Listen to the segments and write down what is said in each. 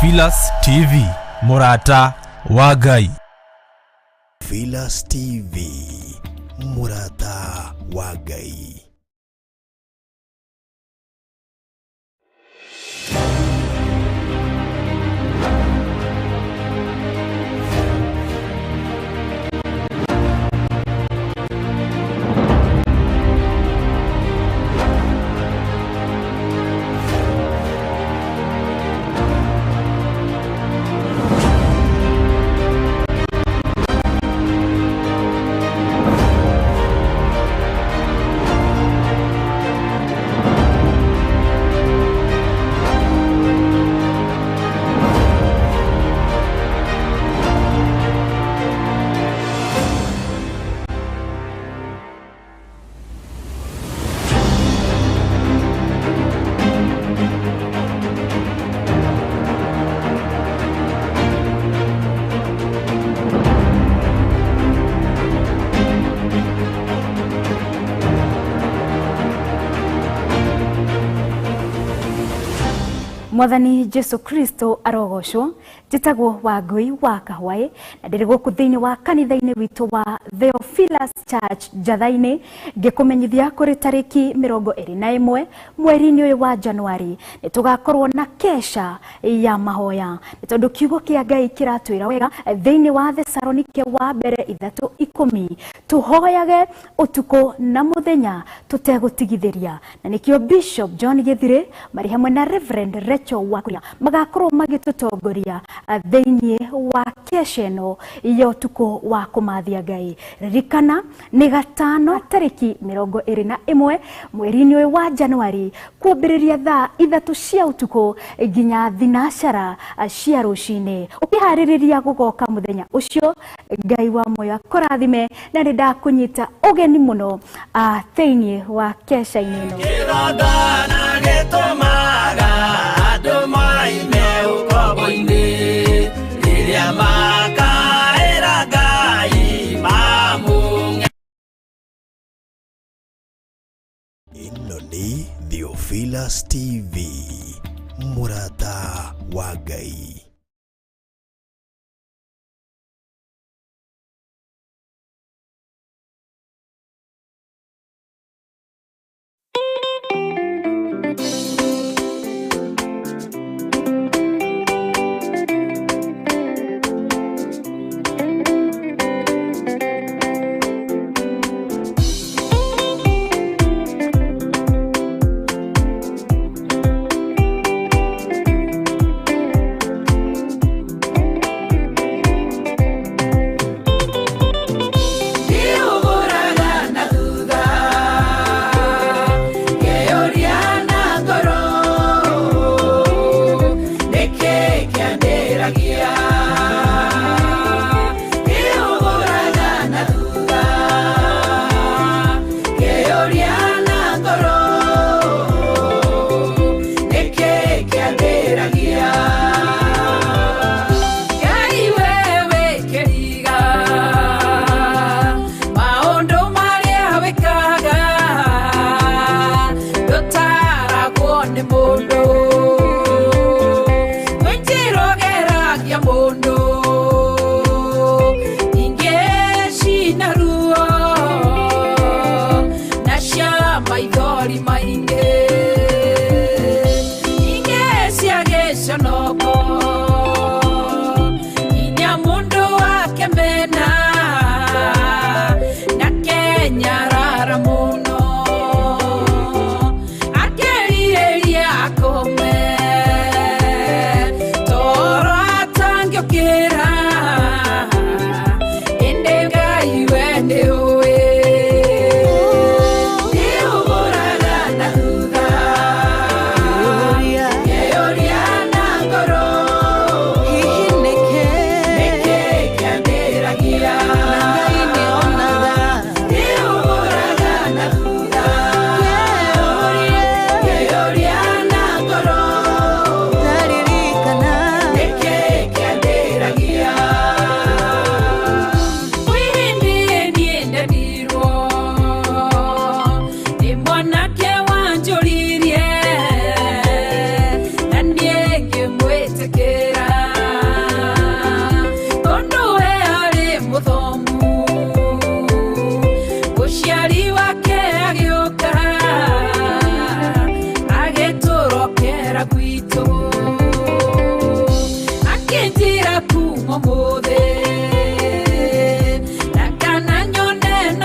Theophilus TV, Murata wa Ngai. Theophilus TV, Murata wa Ngai. Mwathani Jesu Kristo arogocwo njitagwo Wangui wa Kahwaĩ na ndĩrĩ gũkũ thĩinĩ wa kanitha-inĩ witũ wa Theophilus Church Njatha-inĩ ngĩkũmenyithia kũrĩ tarĩki 21 mweri-inĩ ũyũ wa Januari nĩ tũgakorwo na kesha ya mahoya nĩ tondũ kiugo kĩa Ngai kĩratwĩra wega thĩinĩ wa Thesalonike wa mbere 3:10 tũhoyage ũtukũ na mũthenya tũtegũtigithĩria na nĩkĩo Bishop John Gĩthirĩ marĩ hamwe na Reverend Wakuria magakorwo magĩtũtongoria thĩinĩ wa kesha ĩno ya ũtukũ wa kũmathia Ngai. Ririkana nĩ gatano tarĩki 21 mweri-inĩ ũyũ wa Januari kwambĩrĩria thaa 3 cia ũtukũ nginya thinacara cia rũcinĩ. Ũkĩharĩrĩria gũgoka mũthenya ũcio Ngai wa muoyo akũrathime na nĩ ndakũnyita ũgeni mũno thĩinĩ wa kesha-inĩ ĩno. Ino ni Theophilus TV, Murata wa Ngai.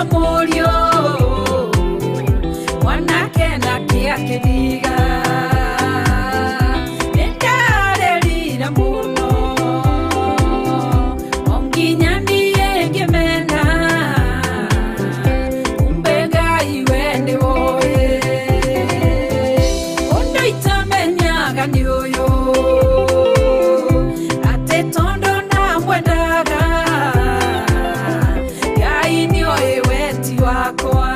na morio mwanake na kia kidiga nendarerira muno onginya ndiye ngemena umbega iwe ndi woye ondo itamenyaga ni uyu ate tondo na mwendaga gai ni oye weti wakwa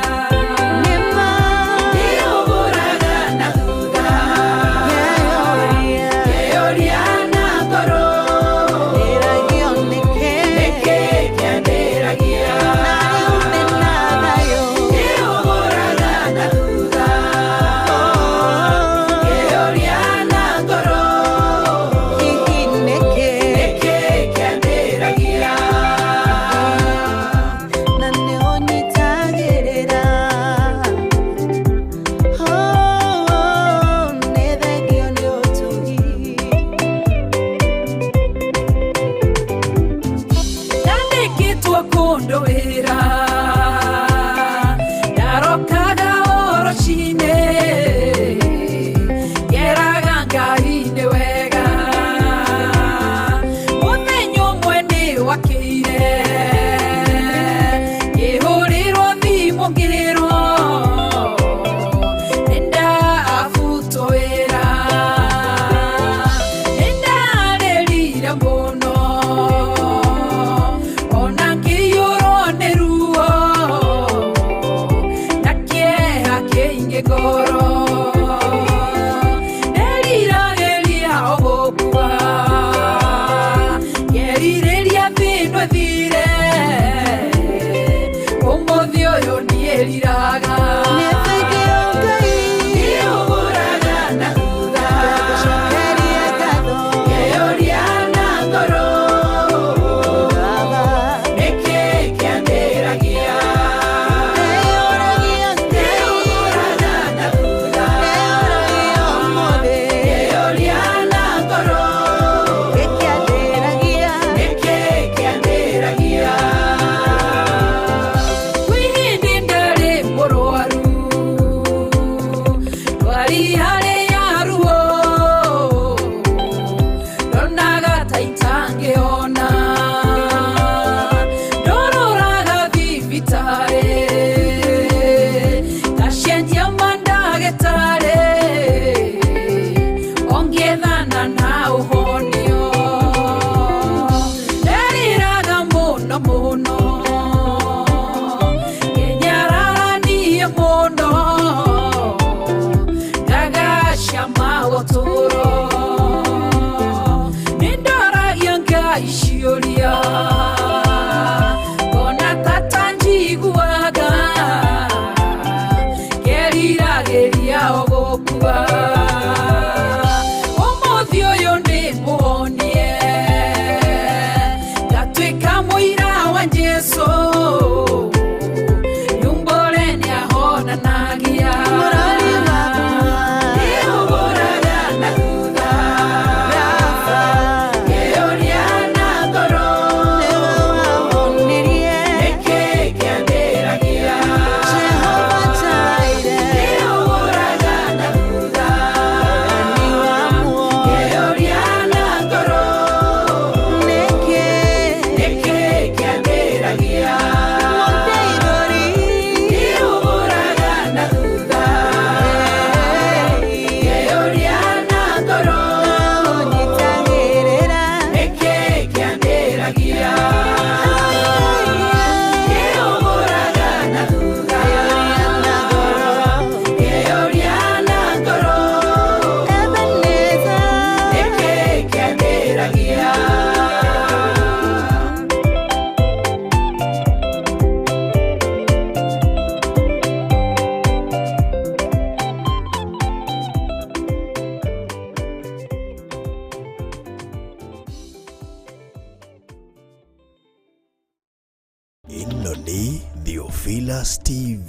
Inoni Theophilas TV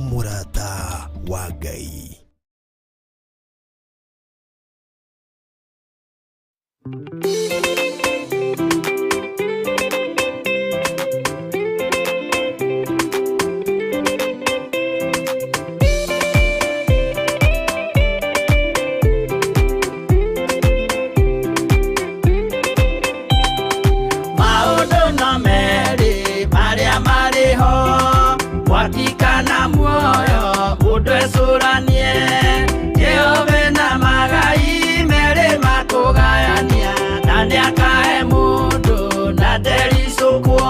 Murata wa Ngai. mwakikana muoyo mudwe suranie Jehova na magai mere makugayania na ndiakae mundu na nderisukwo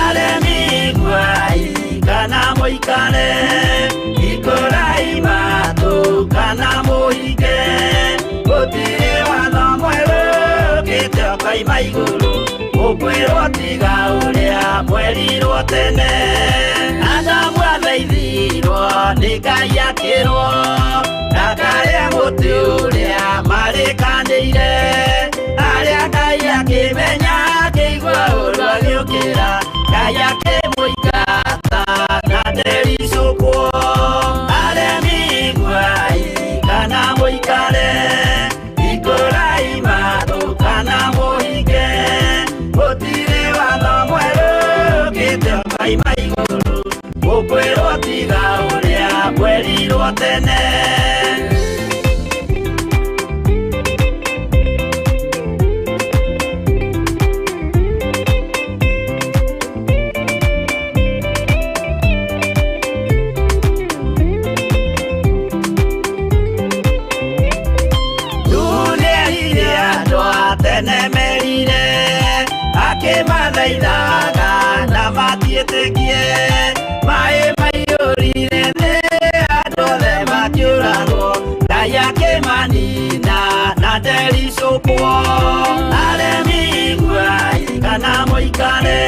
aremi gwai kana muikare ikorai matu kana muhige gutire watho mweru kitio kai maiguru ukwirwo tiga uria mwerirwo tene Adamu athaithirwo nĩ Ngai akĩrwo ndakarĩa mũtĩ ũrĩa marĩkanĩire arĩa Ngai akĩmenya akĩigua ũndũ agĩũkĩra Ngai akĩmũingata na ndericũkwo aremi gwai kana mũikare ikũrai matũ kana mũhinge gũtirĩ watho mwerũ ũkĩte Ngai maigũrũ ukwirwo tiga uria mwerirwo tene dunia iria andũ tene merire akĩmathaithaga na matiĩtĩkie Mae maiyũrire thĩ andũ othe makĩũragwo Ngai akĩmanina na ndericũkwo aremi gwai kana mũikare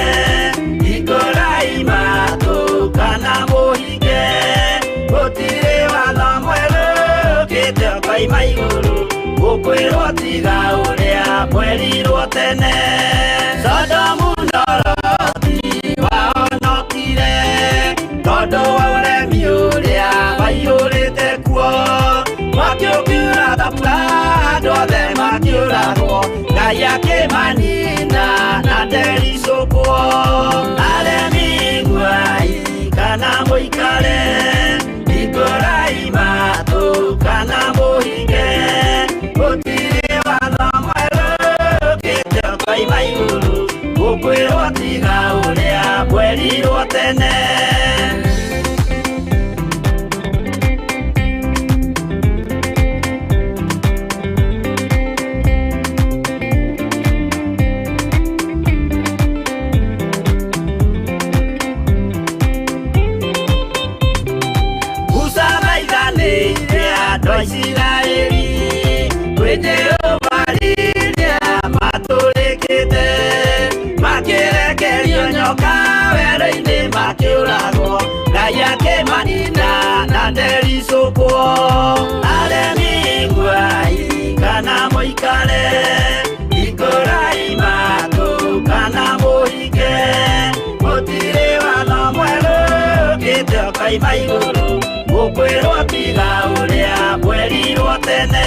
ikũrai matũ kana mũhinge gũtirĩ watho mwerũ ũkĩte Ngai maigũrũ ũkwĩrwo tiga ũrĩa mwerirwo tene Sodomu na Loti wahonokire tondũ wa ũremi ũrĩa waiyũrĩte kuo mwaki ũkiura thabura andũ othe makĩũragwo Ngai akĩmanina na ndericũkwo aremi gwai kana mũikare ikũrai matũ kana mũhinge gũtirĩ watho mwerũ ũkĩte Ngai maigũrũ ũkwĩrwo tiga ũrĩa mwerirwo tene Israeli kwenye ovariria matũrĩkĩte makĩrekerio nyoka wero-inĩ makĩũragwo Ngai akĩmanina na ndericũkwo aremi gwai kana mũikare ikũrai matũ kana mũhinge gũtirĩ watho mwerũ ũkĩte Ngai maigũrũ ũkwĩrwo tiga ũrĩa mwerirwo tene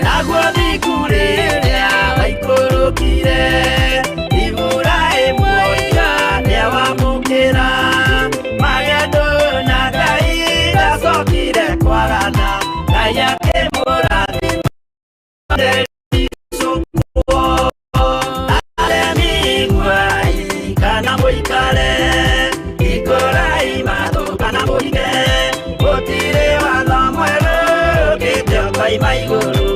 naguo thiku rĩrĩa waikũrũkire Iburahĩmu oiga nĩawamũkĩra magendo na Ngai ndacokire kwarana Ngai akĩmũrathima ndericũkwo aremi gwai kana mũikare ikũrai matũ kana mũhinge gũtirĩ watho mwerũ ũkĩte Ngai maigũrũ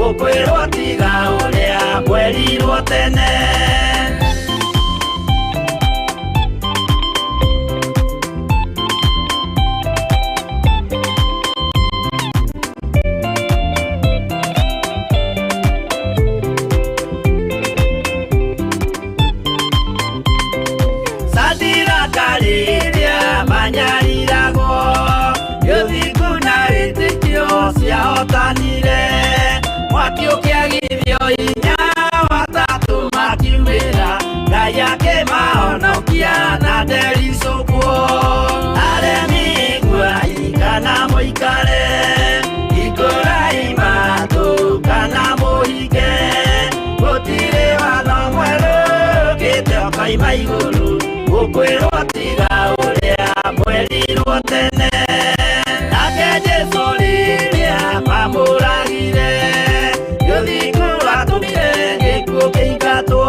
ũkwĩrwo tiga ũrĩa mwerirwo tene Sadiraka rĩrĩa manyariragwo gĩthiku na wĩtĩkio ciahotanire mwaki ũkĩagithio hinya watatũ makiumĩra Ngai akĩmahonokia na ndericũkwo aremi gwai kana mũikare ikũrai matũ kana mũhinge gũtirĩ watho mwerũ ũkĩte Ngai maigũrũ ũkwĩrwo tiga ũrĩa mwerirwo tene nake Jesũ rĩrĩa mamũragire gĩthiku atũmire gĩkuũ kĩingatwo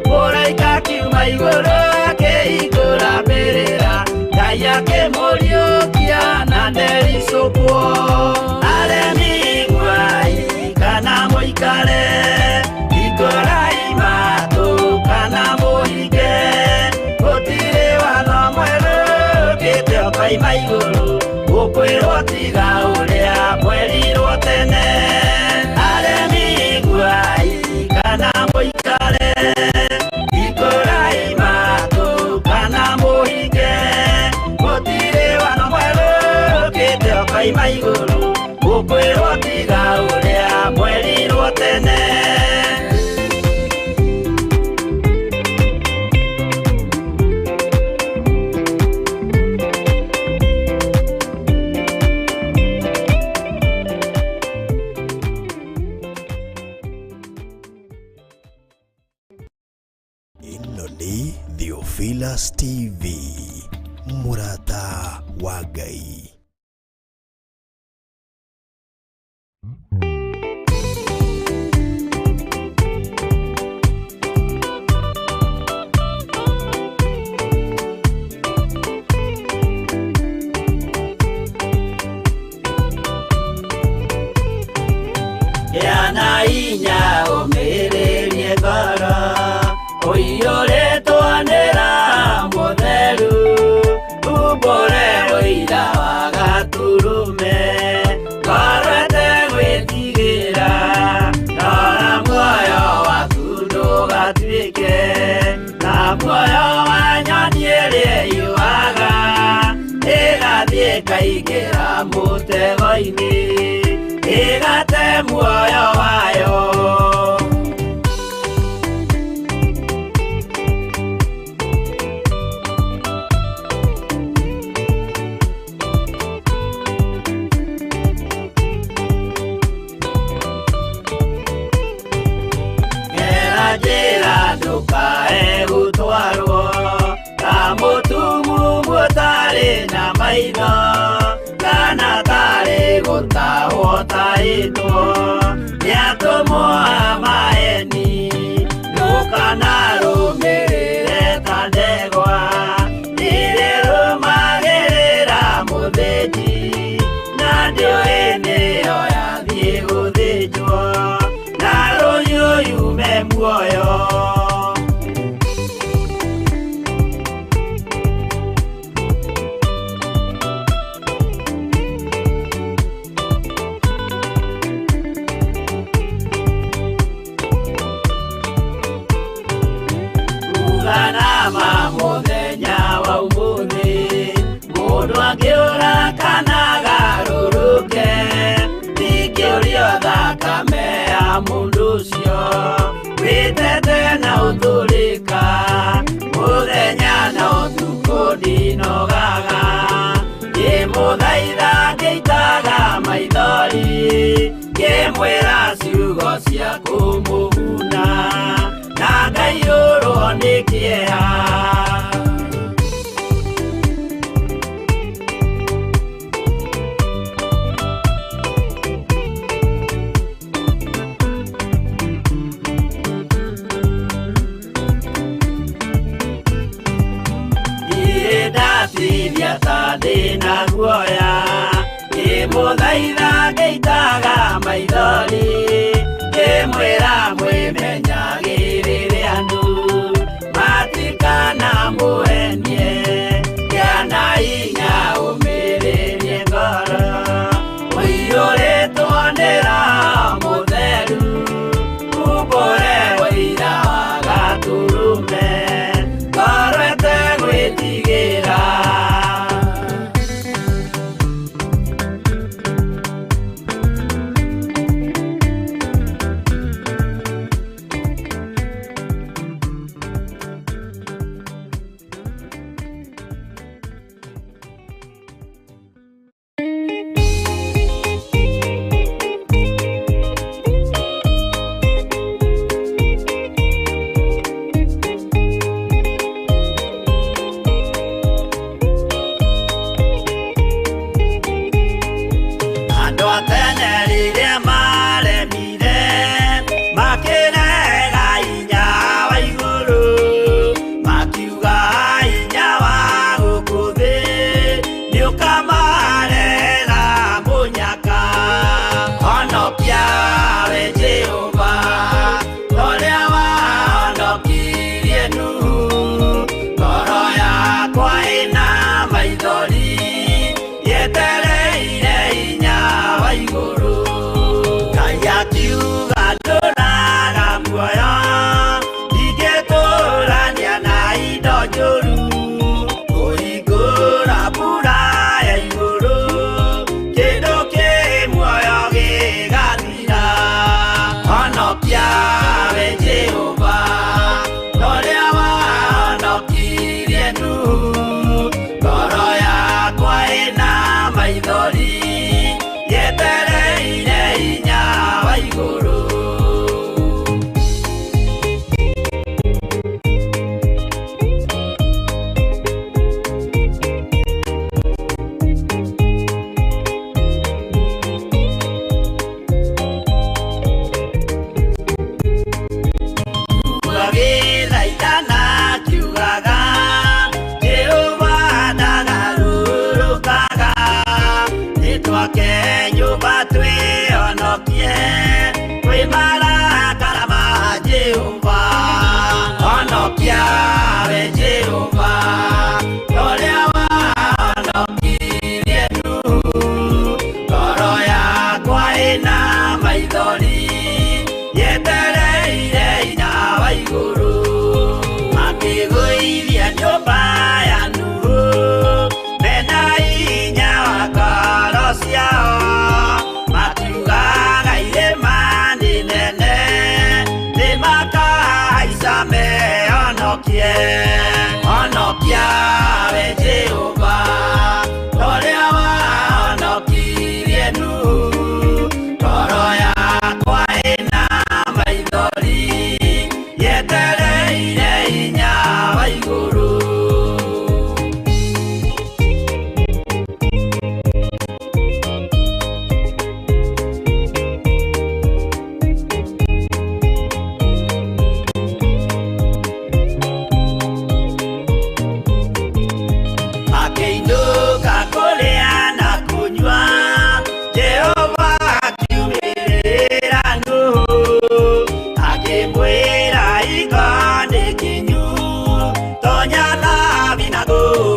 mũraika kiuma igũrũ akĩhingũra mbĩrĩra yake Muriukia na Nderisukwo aremi gwai kana muikare ikorai matu kana muige gutire wana mweru kite okai maiguru ukwirwo tiga uria mwerirwo tene aremi gwai kana muikare ikorai matu kana muige gutire wana mweru kite okai maiguru ukwirwo tiga uria mwerirwo tene ĩno nĩ Theophilus TV, mũrata wa Ngai. Yana inya umirerie ngoro uiyũrĩtwo nĩ Roho Mũtheru umbũre ũira wa Gaturume ngoro ĩtegwĩtigĩra rora muoyo waku ndũgatuĩke na muoyo wa nyoni ĩrĩa yuaga ĩgathiĩ ĩkaingĩra mũtego-inĩ ĩgate muoyo wayo njĩra ndũkae gũtwarwo ta mũtumumu ũtarĩ na maitho kana tarĩ gũtahwo taĩtwo nĩatũmwo amaeni ndũkanarũmĩrĩre ta ndegwa ĩrĩ rũmagĩrĩra mũthĩnji na ndĩũĩ nĩyo yathiĩ gũthĩnjwo na rũhiũ yume muoyo uganama mũthenya wa ũmũthĩ mũndũ angĩũra kana garũrũke ndingĩũrio thakame ya mũndũ ũcio wĩtete na ũthũrĩka mũthenya na ũtukũ ndinogaga ngĩmũthaitha ngĩitaga maithori ngĩmwĩra ciugo cia kũmũguna na ngaiyũrwo nĩ kĩeha ndatiria ta ndĩna guoya ngĩmũthaitha ngĩitaga maithori ngĩmwĩra mwĩmenyagĩrĩre andũ matikana mũhenie gĩana hinya ũmĩrĩrie ngoro ũiyũrĩtwo nĩ Roho Mũtheru umbũre ũira wa Gaturume ngoro ĩtegwĩtigĩra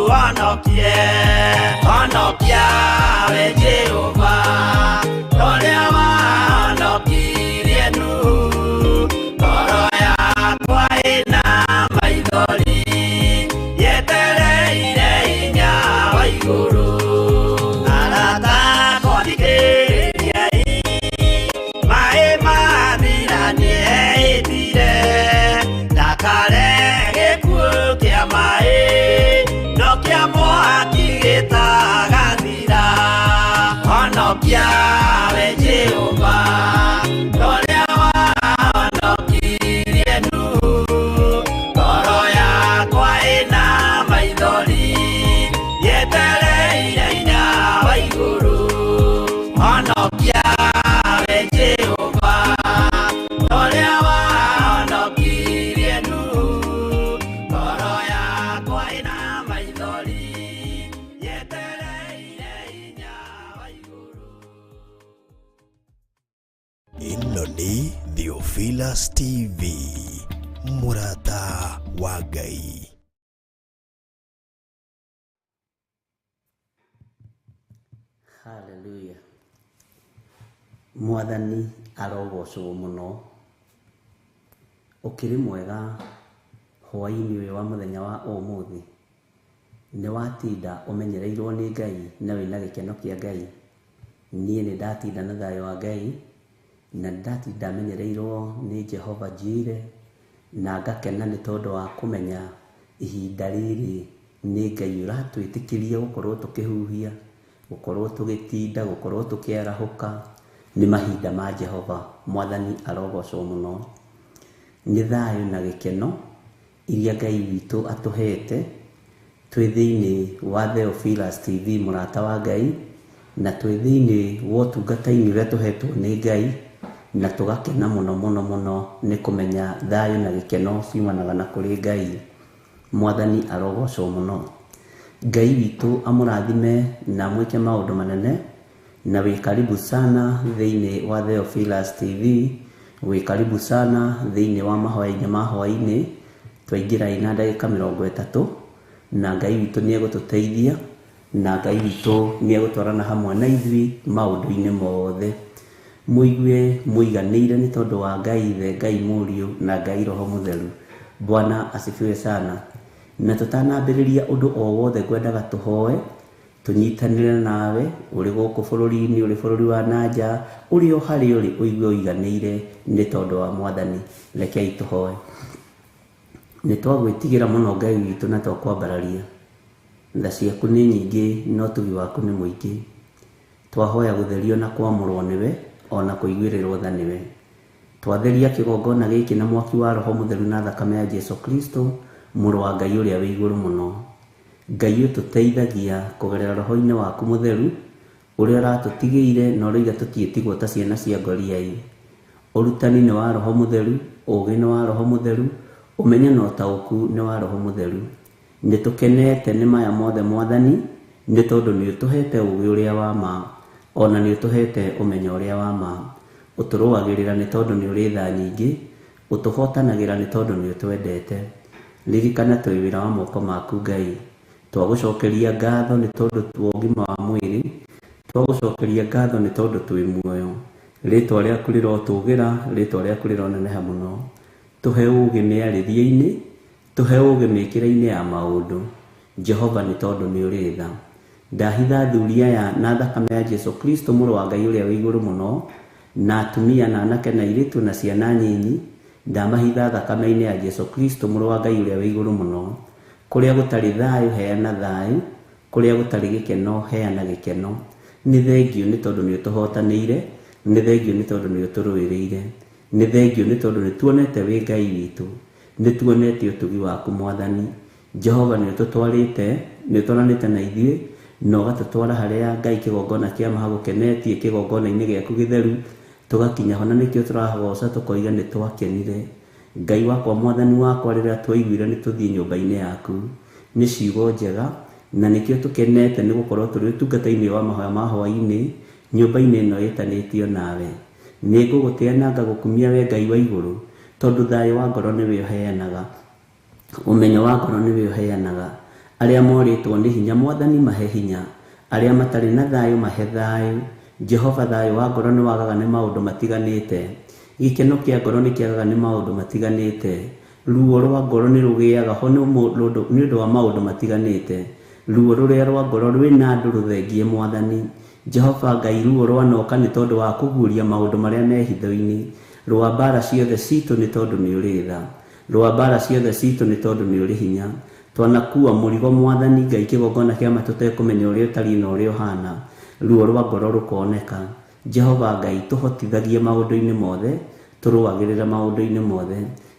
honokie honokia we Jehova toria wahonokirie Nuhu ngoro yakwa ĩna maithori yetereire hinya wa igũrũ arata thikĩrĩriai maĩ mathira nĩehĩtire ndakare gĩkuũ kĩa maĩ no kĩa mwaki gĩtagathira honokia we Jehova toria wahonokirie Nuhu ngoro yakwa ĩna maithori yetereire hinya wa igũrũ honokia we Jehova toria wahonokirie Nuhu ngoro yakwa ĩna maithori yetereire hinya wa igũrũ. Ĩno nĩ Theophilus TV, mũrata wa Ngai. Hallelujah. Mwathani arogocwo muno. Ukiri mwega hwaini we wa muthenya wa umuthi. Ni watinda umenyereirwo ni Ngai na wina gikeno kia Ngai. Nie ni ndatinda na thayo wa Ngai na ndatinda menyereirwo ni Jehova Jireh na ngakena ni tondu wa kumenya ihinda riri ni Ngai uratwitikiria gukorwo tukihuhia gukorwo tugitinda gukorwo tukiarahuka ni mahinda ma Jehova. Mwathani arogocwo muno. Ni thayo na gikeno iria Ngai witu atuhete twi thiini wa Theophilus TV murata wa Ngai na twi thiini wa tungata-ini uria tuhetwo ni Ngai na tugakena muno muno muno ni kumenya thayo na gikeno ciumanaga na kuri Ngai. Mwathani arogocwo muno. Ngai witu amurathime na mwike maundu manene na wi karibu sana thiini wa Theophilus TV, wi karibu sana thiini wa mahoya-ini ma hwaini twaingira ina ndagika 30 na Ngai witu ni egututeithia na Ngai witu ni egutwarana hamwe na ithui maundu-ini mothe. Muigue muiganire ni tondu wa Ngai the Ngai Muriu na Ngai Roho Mutheru. Bwana asifiwe sana. Na tutanambiriria undu o wothe ngwendaga tuhoe tunyitanire nawe uri guku bururi-ini uri bururi wa nanja uri o hari uri uigue uiganire ni tondu wa Mwathani. Rekei tuhoe. Ni twagwitigira muno Ngai witu na twakwambararia. Tha ciaku ni nyingi no tugi waku ni muingi. Twahoya gutherio na kwamurwo niwe ona kuiguirirwo tha niwe. Twatheria kigongona giki na mwaki wa Roho Mutheru na thakame ya Jesu Kristo muru wa Ngai uria wi iguru muno. Ngai ututeithagia kugerera Roho-ini waku Mutheru uria ratutigiire na uria tutietigwo ta ciana cia ngoriai. Urutani ni wa Roho Mutheru, ugi ni wa Roho Mutheru, umenya no tauku ni wa Roho Mutheru. Ni tukenete ni maya mothe Mwathani ni tondu ni utuhete ugi uria wa ma ona ni utuhete umenyo uria wa ma. Uturuagirira ni tondu ni uri tha nyingi, utuhotanagira ni tondu ni utwendete. Ririkana twi wira wa moko maku Ngai. Twagucokeria ngatho ni tondu twa ugima wa mwiri, twagucokeria ngatho ni tondu twi muoyo. Ritwa riaku rirotugira, ritwa riaku rironeneha muno. Tuhe ugi miarithia-ini, tuhe ugi mikira-ini ya maundu. Jehova ni tondu ni uri tha. Ndahitha thuria ya na thakame ya Jesu Kristo muru wa Ngai uria wi iguru muno na atumia na anake na iritu na ciana nyinyi ndamahitha thakame-ini ya Jesu Kristo muru wa Ngai uria wi iguru muno. Kuria gutari thayo heana thayo, kuria gutari gikeno heana gikeno. Ni thengio ni tondu ni utuhotanire, ni thengio ni tondu ni uturuiriire, ni thengio ni tondu ni tuonete wi Ngai witu, ni tuonete utugi waku Mwathani. Jehova ni ututwarite, ni utwaranite na ithuĩ no gatutwara haria Ngai kigongona kia mahagukenetie kigongona-ini giaku githeru tugakinya hona nikio turagoca tukoiga ni twakenire. Ngai wakwa Mwathani wakwa riria twaiguire ni tuthii nyumba-ini yaku ni ciugo njega na nikio tukenete ni gukorwo turi tungata-ini wa mahoya ma hwaini nyumba-ini ino itanitio nawe. Ni ngugutia na ngagukumia we Ngai wa iguru tondu thayo wa ngoro ni we uheanaga, umenyo wa ngoro ni we uheanaga, aria moritwo ni hinya mwathani mahe hinya, aria matari na thayo mahe thayo. Jehova thayo wa ngoro ni wagaga ni maundu matiganite, gikeno kia ngoro ni kiagaga ni maundu matiganite, ruo rwa ngoro ni rugiaga ho ni undu wa maundu matiganite, ruo ruria rwa ngoro rwina ndu ruthengie mwathani. Jehova Ngai ruo rwanoka ni tondu wa kuguria maundu maria me hitho-ini, rwa mbara ciothe citu ni tondu ni uri tha, rwa mbara ciothe citu ni tondu ni uri hinya. Twanakua murigo mwathani Ngai kigongona kia matutekumenya uria utari na uria uhana, ruo rwa ngoro rukoneka. Jehova Ngai tuhotithagie maundu-ini mothe, turuagirira maundu-ini mothe.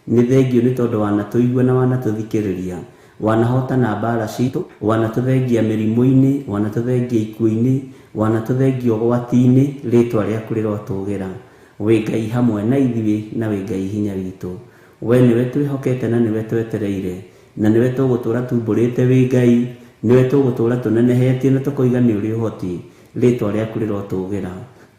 Ni thengio ni tondu wanatuigua na wanatuthikiriria, wanahotana mbara citu, wanatuthengia mirimu-ini, wanatuthengia ikuũ-ini, wanatuthengia ũgwati-ini. Ritwa riaku rirotugira, wi Ngai hamwe na ithuĩ, na wi Ngai hinya witu. We niwe twihokete na niwe twetereire, na niwe tugutura tumburite wi Ngai, niwe tugutura tunenehetie na tukoiga ni uri uhoti. Ritwa riaku rirotugira,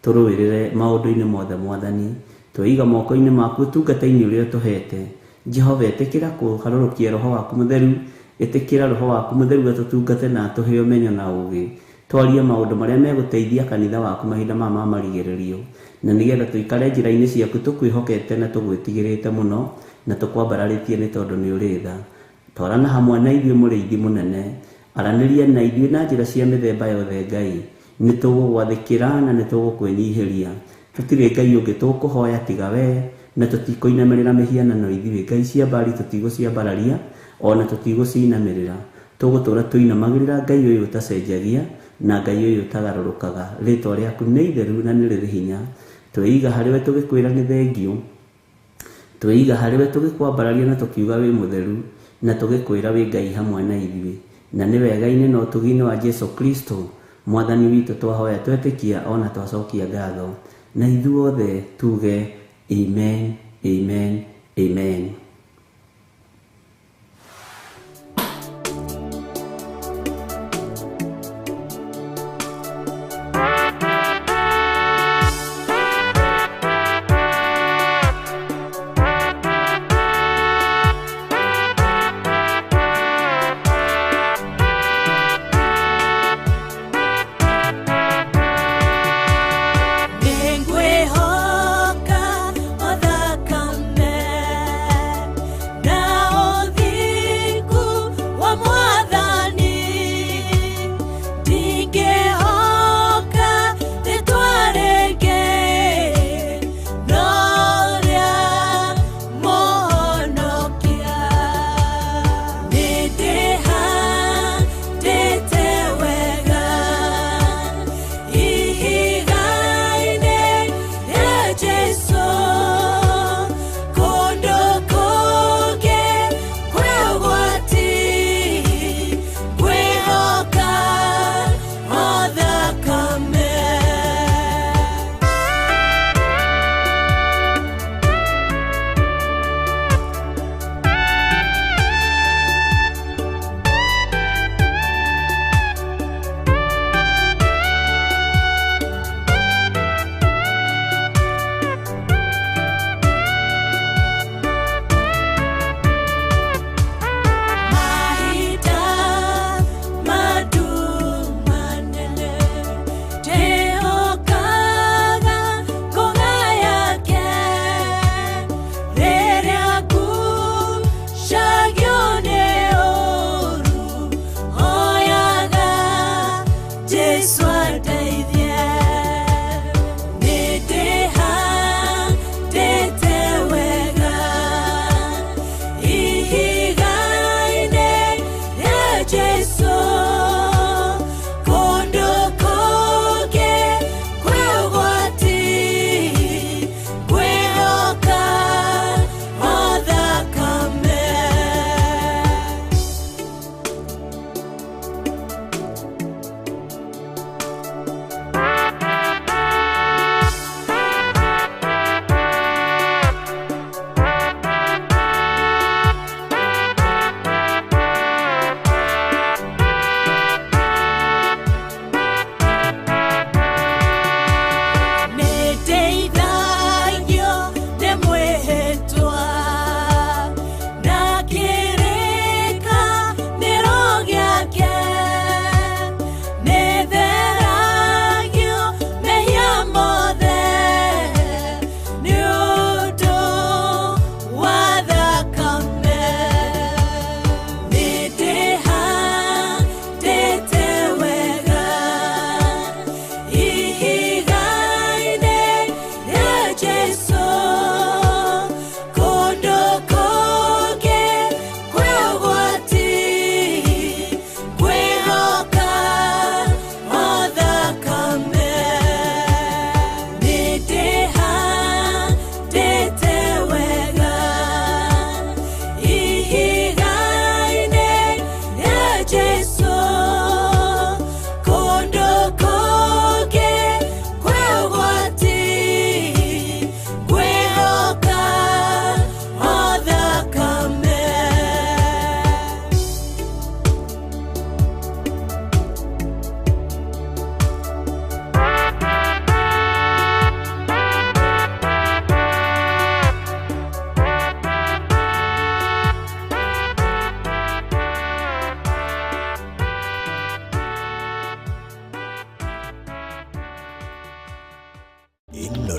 turuirire maundu-ini mothe mwathani. Tweiga moko-ini maku tungata-ini uria tuhete. Jehova etikira kuharurukia roho waku mutheru, etikira roho waku mutheru gatutungate na tuhe umenyo na ugi, twarie maundu maria meguteithia kanitha waku mahinda mama marigiririo, na nigetha tuikare njira-ini ciaku tukwihokete na tugwitigirite muno, na tukwambararitie ni tondu ni uri tha. Twarana hamwe na ithuĩ mũrĩithi mũnene, araniria na ithuĩ na njĩra cia mĩthemba yothe Ngai. Nĩ tũgũgwathĩkĩra na nĩ tũgũkwĩnyihĩria. Tũtirĩ Ngai ũngĩ tũkũhoya tiga we, na tũtikũinamĩrĩra mĩhianano ithuĩ. Ngai cia Baali tũtigũciambararia, ona tũtigũcinamĩrĩra. Tũgũtũra tũinamagĩrĩra Ngai ũyũ ũtacenjagia, na Ngai ũyũ ũtagarũrũkaga. Rĩtwa rĩaku nĩ itheru na nĩ rĩrĩ hinya. Twĩiga harĩwe tũgĩkwĩra nĩ thengio, twĩiga harĩwe tũgĩkwambararia na tũkiuga wĩ mũtheru, na tũgĩkwĩra wĩ Ngai hamwe na ithuĩ. Na nĩ wega-inĩ na ũtugi-inĩ wa Jesu Kristo mwathani witũ twahoya twetĩkia ona twacokia ngatho, na ithuothe tuge amen, amen, amen. Ningwihoka o thakame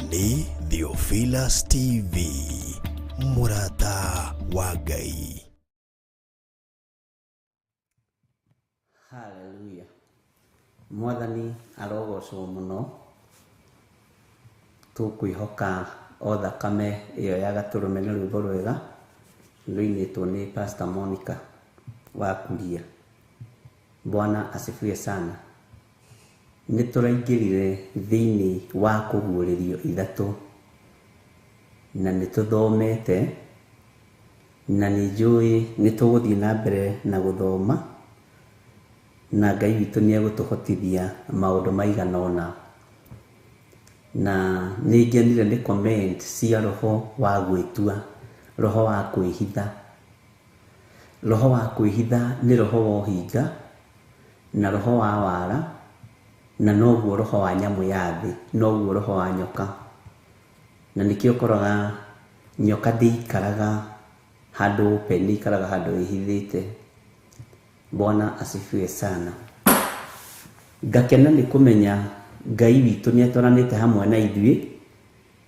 nĩ Theophilus TV, mũrata wa Ngai. Haleluya. Mwathani arogocwo muno. Tukwihoka o thakame iyo ya Gaturume nĩ rwĩmbo rwega rũinĩtwo nĩ Pastor Monica wa Kuria. Bwana asifiwe sana. Nĩtũraingĩrire thĩinĩ wa kũguũrĩrio ithatũ na nĩtũthomete na nĩnjũĩ nĩtũgũthiĩ na mbere na gũthoma na Ngai witũ nĩegũtũhotithia maũndũ maigana ũna. Na nĩngenire nĩ comment cia roho wa gwĩtua, roho wa kwĩhitha. Roho wa kwĩhitha nĩ roho wa ũhinga na roho wa wara, na noguo roho wa nyamũ ya thĩ, noguo roho wa nyoka. Na nĩkĩo ũkoraga nyoka ndĩikaraga handũ open, ikaraga handũ ĩhithĩte. Bwana asifiwe sana. Ngakena nĩ kũmenya Ngai witũ nĩatwaranĩte hamwe na ithuĩ,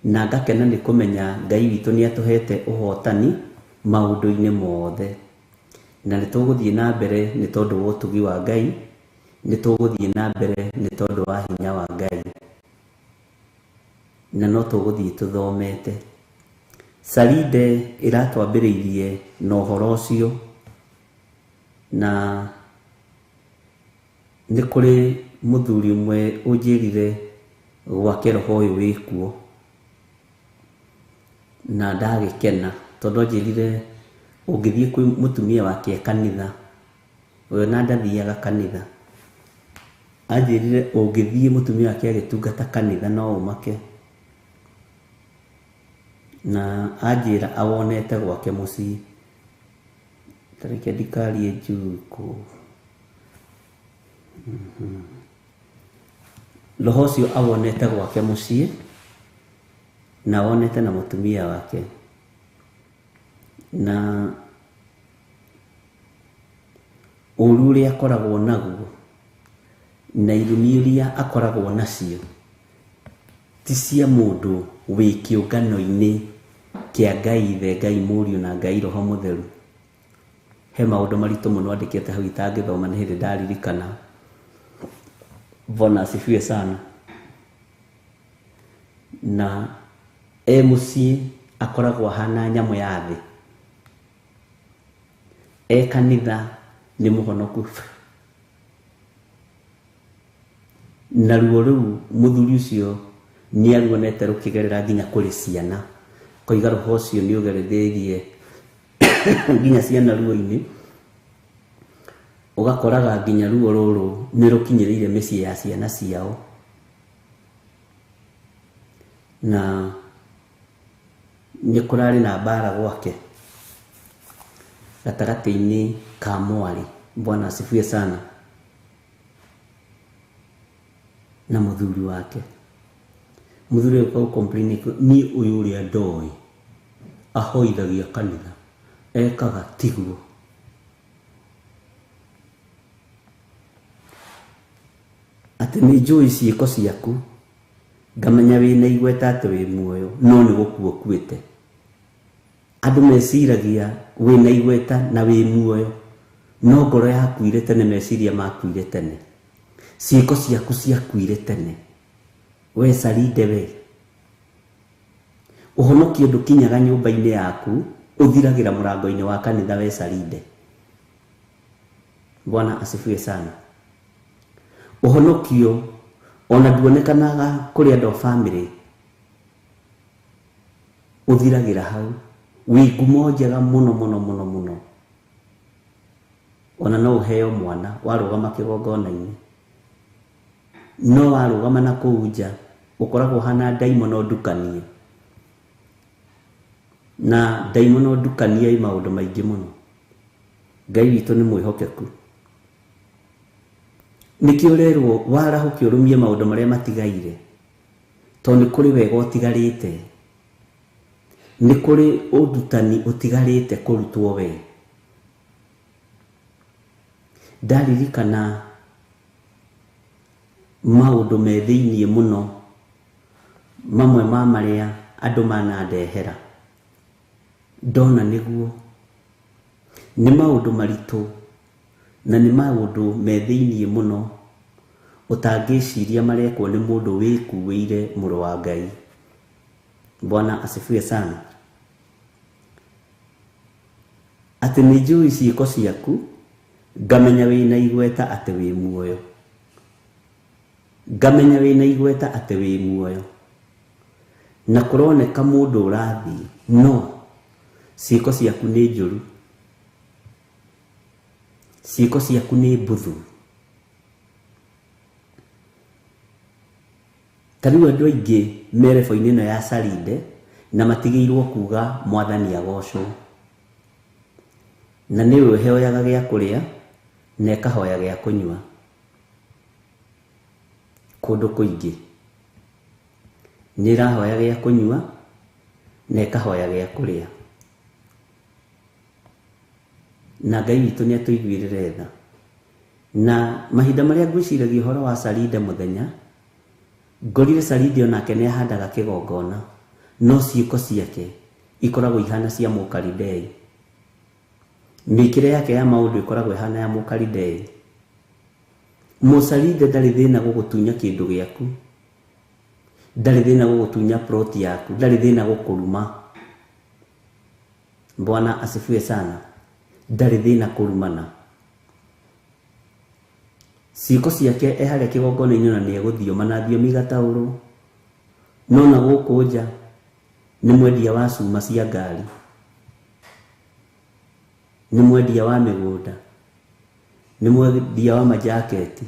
na ngakena nĩ kũmenya Ngai witũ nĩatũhete ũhotani maũndũ-inĩ mothe. Na nĩtũgũthiĩ na mbere nĩ tondũ wa ũtugi wa Ngai, nĩtũgũthiĩ na mbere nĩ tondũ wa hinya wa Ngai, na no tũgũthiĩ tũthomete. Saride ĩratwambĩrĩirie na ũhoro ũcio, na nĩ kũrĩ mũthuri ũmwe ũnjĩrire gwake roho ũyũ wĩkuo, na ndagĩkena tondũ anjĩrire ũngĩthiĩ kwĩ mũtumia wake kanitha, ũyũ na ndathiaga kanitha, anjĩrire ũngĩthiĩ mũtumia wake agĩtungata kanitha no ũmake, na anjĩra awonete gwake mũciĩ. Tarĩke ndikarie njuku. Roho ũcio awonete gwake mũciĩ na awonete na mũtumia wake, na ũru ũrĩa akoragwo naguo na irumi iria akoragwo nacio ti cia mũndũ wĩ kĩũngano-inĩ kĩa Ngai Ithe, Ngai Mũriũ na Ngai Roho Mũtheru. He maũndũ maritũ mũno andĩkĩte hau itangĩthoma nĩ hĩndĩ ndaririkana. Bwana asifiwe sana. Na mũciĩ akoragwo hana nyamũ ya thĩ, kanitha nĩ mũhonoku. Na ruo rũu mũthuri ũcio nĩaruonete rũkĩgerera nginya kũrĩ ciana, koiga roho ũcio nĩũgeretherie nginya ciana ruo-inĩ, ũgakoraga nginya ruo rũrũ nĩrũkinyĩrĩire mĩciĩ ya ciana ciao. Na nĩkũrarĩ na mbara gwake gatagatĩ-inĩ ka mwarĩ, Bwana asifiwe sana, na mũthuri wake. Mũthuri ũyũ complain niĩ ũyũ ũrĩa ndoĩ ahoithagia kanitha ekaga tiguo. Atĩ nĩ njũĩ ciĩko ciaku, ngamenya wĩna igweta atĩ wĩ muoyo, no nĩ gũkua ũkuĩte. Andũ meciragia wĩna igweta na wĩ muoyo, no ngoro yakuire tene, meciria makuire tene, ciĩko ciaku ciakuire tene. We Saride we, ũhonokio ndũkinyaga nyũmba-inĩ yaku, ũthiragĩra mũrango-inĩ wa kanitha. We Saride, Bwana asifiwe sana. Ũhonokio ona nduonekanaga kũrĩ andũ a family, ũthiragĩra hau. Wĩ ngumo njega mũno mũno mũno mũno, ona no ũheo mwana warũgama kĩgongona-inĩ, no warũgama na kũu nja ũkoragwo hana ndaimono ndukanie, na ndaimono ndukanie maũndũ maingĩ mũno. Ngai witũ nĩ mwĩhokeku. Nĩkĩo rerwo warahũke ũrũmie maũndũ marĩa matigaire, tondũ nĩ kũrĩ wega ũtigarĩte, nĩ kũrĩ ũndutani ũtigarĩte kũrutwo we. Ndaririkana maũndũ me thĩiniĩ mũno mamwe ma maria andu manandehera ndona niguo ni maundu maritu na ni maundu me thiini muno utangiciria marekwo ni mundu wikuwire muru wa Ngai. Bwana asifiwe sana. Ati ni njui ciiko ciaku ngamenya wina igweta ati wi muoyo, ngamenya wina igweta ati wi muoyo, na kuroneka mundu urathi no ciiko ciaku ni njuru, ciiko ciaku ni mbuthu. Tariu andu aingi merebo-ini ino ya Saride na matigiirwo kuga Mwathani agocwo, na niwe uheoyaga gia kuria na ikahoya gia kunyua kundu kuingi, nirahoya gia kunyua na ikahoya gia kuria, na Ngai witu ni atuiguirire tha. Na mahinda maria ngwiciragia uhoro wa Saride muthenya ngorire Saride onake ni ahandaga kigongona, no ciiko ciake ikoragwo ihana cia Mukalidei. Mikire yake ya maundu ikoragwo ihana ya Mukalidei. Musaride ndari thina gugutunya kindu giaku, ndari thina gugutunya plot yaku, ndari thina gukuruma. Bwana asifiwe sana. Ndari thina kurumana. Ciiko ciake ehare kigongona-ini na ni eguthioma na thiomi gatauru, no na guku nja ni mwendia wa cuma cia ngari, ni mwendia wa migunda, ni mwendia wa majaketi,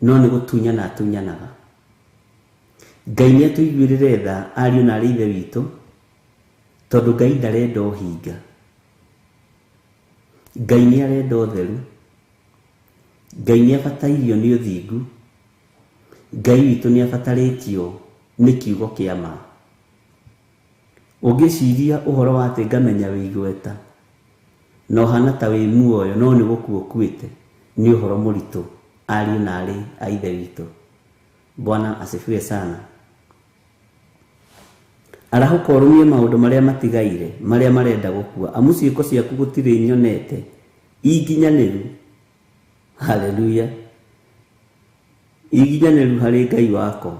no ni gutunyana atunyanaga. Ngai ni atuiguirire tha ariu na ari ithe witu, tondu Ngai ndarenda uhinga. Ngai ni arenda utheru, Ngai ni abatairio ni uthingu, Ngai witu ni abataritio ni kiugo kia ma. Ungiciria uhoro wa ati ngamenya wi igweta no hana ta wi muoyo no ni gukua ukuite, ni uhoro muritu ari na ari a ithe witu. Bwana asifiwe sana. Arahuka urumie maundu maria matigaire maria marenda gukua, amu ciiko ciaku gutiri nyonete iginyaniru. Haleluya. Iginyaniru hari Ngai wako.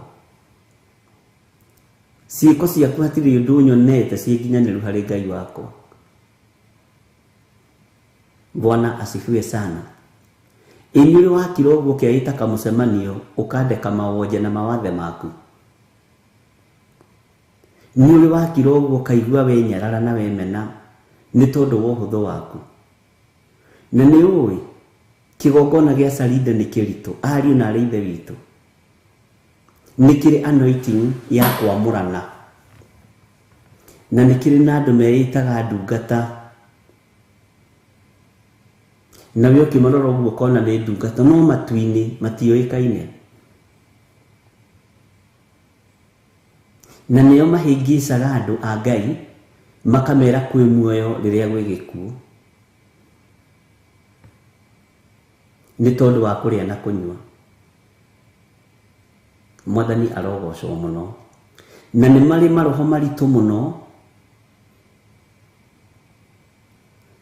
Ciiko ciaku hatiri undu nyonete ciiginyaniru hari Ngai wako. Bwana asifiwe sana. Inyuri wakira uguo kiaita kamucemanio ukandeka mawonje na mawathe maku. Nyuri wakira uguo kaigua we nyarara na we mena ni tondu wa uhuthu waku. Na ni uwi kigongona gia Saride ni kiritu, ariu na ari ithe witu. Nikiri anointing ya kwamurana, na nikiri na andu meitaga ndungata, na we ukimarora uguo kona ni ndungata no matuini matioikaine. Na nio mahingicaga andu a Ngai makamera kwi muoyo riria gwi gikuo, ni tondu wa kuria na kunyua. Mwathani arogocwo muno, na ni mari maroho maritu muno,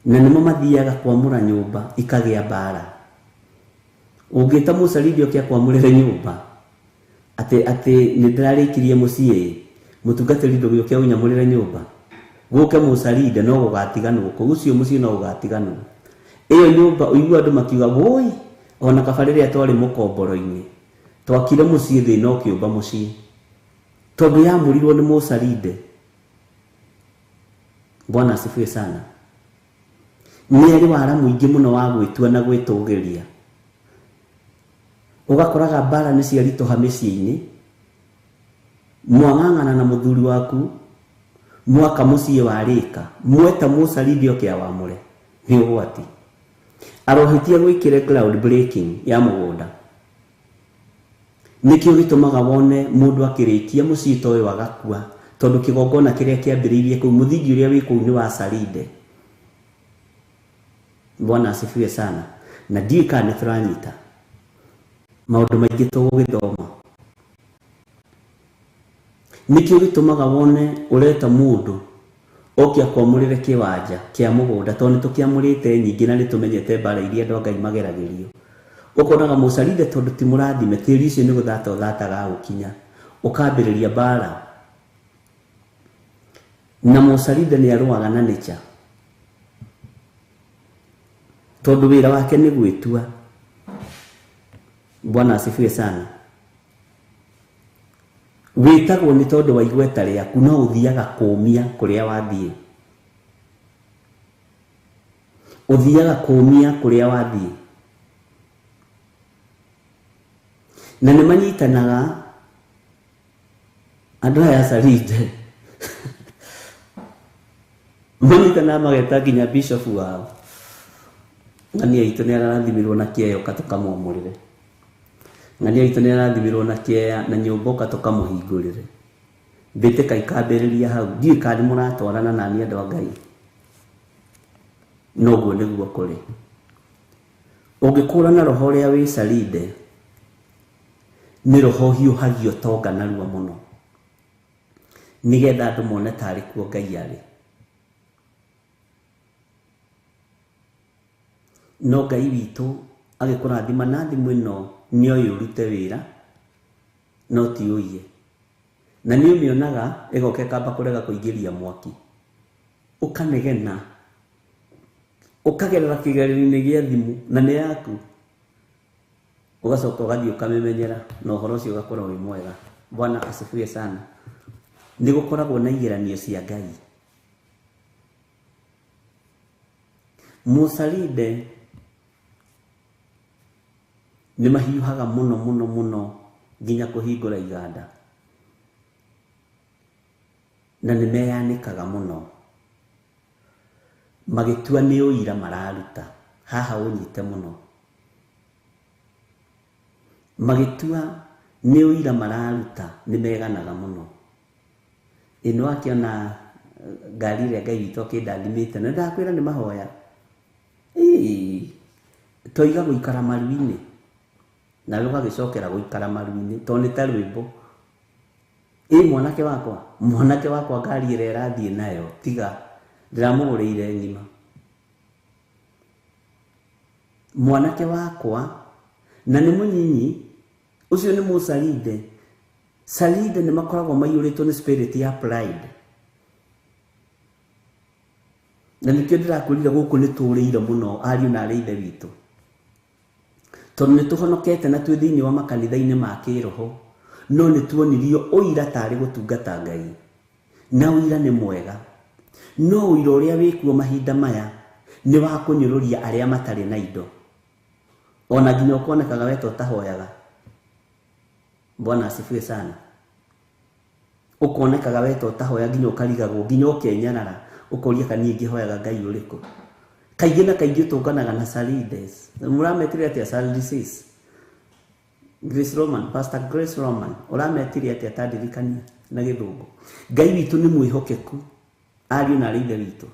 na nimo mathiaga kwamura nyumba ikagia mbara. Ungita Musaride ukia kwamurire nyumba ati ni ndirarikirie mucii mutungatiri ndugu ukia unyamurire nyumba, guke Musaride no gugatiganu guko ucio mucii no gugatiganu. Iyo nyumba uigua andu makiuga woi ona kabarire atwari mukomboro-ini twakire mucii thina ukiumba mucii tondu yamurirwo ni Musaride. Bwana asifiwe sana. Ni ari wara muingi muno wa gwitua na gwitugiria, ugakoraga mbara ni ciarituha micii-ini, mwang'ang'ana na muthuri waku mwaka mucii warika mweta Musaride ukia wamure ni ugwati. Arohitia gwikire ground breaking ya mugunda, nikio gitumaga wone mundu akirikia mucii towe wagakua tondu kigongona kiria kiambiriirie kuu muthingi uria wi kuu ni wa Saride. Bwana asifiwe sana. Na ndika ni turanyita maundu maingi tugithoma nikio gitumaga wone ureta mundu okia kwamurire kiwanja kia mugunda toni tukiamurite nyingi na nitumenyete bara iria ndo Ngai mageragirio ukonaga mucarinde tondu ti murathime tiri icio ni guthata uthataga gukinya ukambiriria bara na mucarinde ni aruaga na nature tondu wira wake ni gwitua. Bwana asifiwe sana. Witagwo ni tondu wa igweta riaku no uthiaga kumia kuria wathie. Uthiaga kumia kuria wathie. Na nĩ manyitanaga andũ aya Saride. Manyitanaga mageta nginya bishop wao. Ngania itu nĩ arathimirwo na kĩeyo katukamwamũrĩre. Ngania itu nĩ arathimirwo na kĩeya na nyũmba katukamũhingũrĩre. Mbĩtĩka ikambĩrĩria hau. Ndiũĩ kana mũratwarana na niĩ andũ a Ngai. Noguo nĩguo kũrĩ. Ũngĩkũra na roho ũrĩa wĩ Saride nĩ roho hiũhagio tonga narua mũno. Nĩgetha andũ mone tarĩ kuo Ngai arĩ. No Ngai witũ agĩkũrathima na thimũ ĩno nĩoĩ ũrute wĩra no ti ũiye. Na nĩ ũmĩonaga ĩgoka ĩkamba kũrega kũingĩria mwaki. Ũkanegena. Ũkagerera kĩgerio-inĩ gĩa thimũ na nĩ yaku. Ugacoka ugathiĩ ũkamĩmenyera na ũhoro ũcio ũgakorwo wĩ mwega. Bwana asifiwe sana. Nĩ gũkoragwo na igeranio cia Ngai. Mũcarinde nĩ mahiũhaga mũno mũno mũno nginya kũhingũra iganda. Na nĩ meyanĩkaga mũno. Magĩtua nĩ ũira mararuta. Haha ũnyite mũno. Magĩtua nĩ ũira mararuta nĩ meganaga mũno. Ĩno akĩona ngari ĩrĩa Ngai witũ akĩndathimĩte na ndakwĩra nĩ mahoya. Toiga gũikara maru-inĩ. Na ũgagĩcokera gũikara maru-inĩ tondũ nĩ ta rwĩmbo. Mwanake wakwa ngari ĩrĩa ĩrathiĩ nayo tiga ndiramũgũrĩire ng'ima. Mwanake wakwa na nĩ mũnyinyi ucio nĩ Mũcarinde. Saride nĩ makoragwo maiyũrĩtwo nĩ spirit ya pride. Na nĩkĩo ndĩrakwĩrire gũkũ nĩ tũũrĩire mũno ariũ na aarĩ a Ithe witũ. Tondũ nĩ tũhonokete na twĩ thĩinĩ wa makanitha-inĩ ma kĩroho no nĩ tuonirio ũira tarĩ gũtungata Ngai. Na ũira nĩ mwega. No ũira ũrĩa wĩkuo mahinda maya nĩ wa kũnyũrũria arĩa matarĩ na indo. Ona nginya ũkonekaga wetwo tahoyaga. Bwana asifiwe sana. Ũkonekaga wetwo tahoya nginya ũkarigagwo nginya ũkenyarara ũkoria kana ingĩhoyaga Ngai ũrĩkũ. Kaingĩ na kaingĩ tũnganaga na Sarides. Mũrametire atĩa Sarides? Grace Roman, Pastor Grace Roman. Ũrametire atĩa tandirikania na Gĩthũngũ. Ngai witũ nĩ mwĩhokeku. Ariũ na aarĩ a Ithe witũ.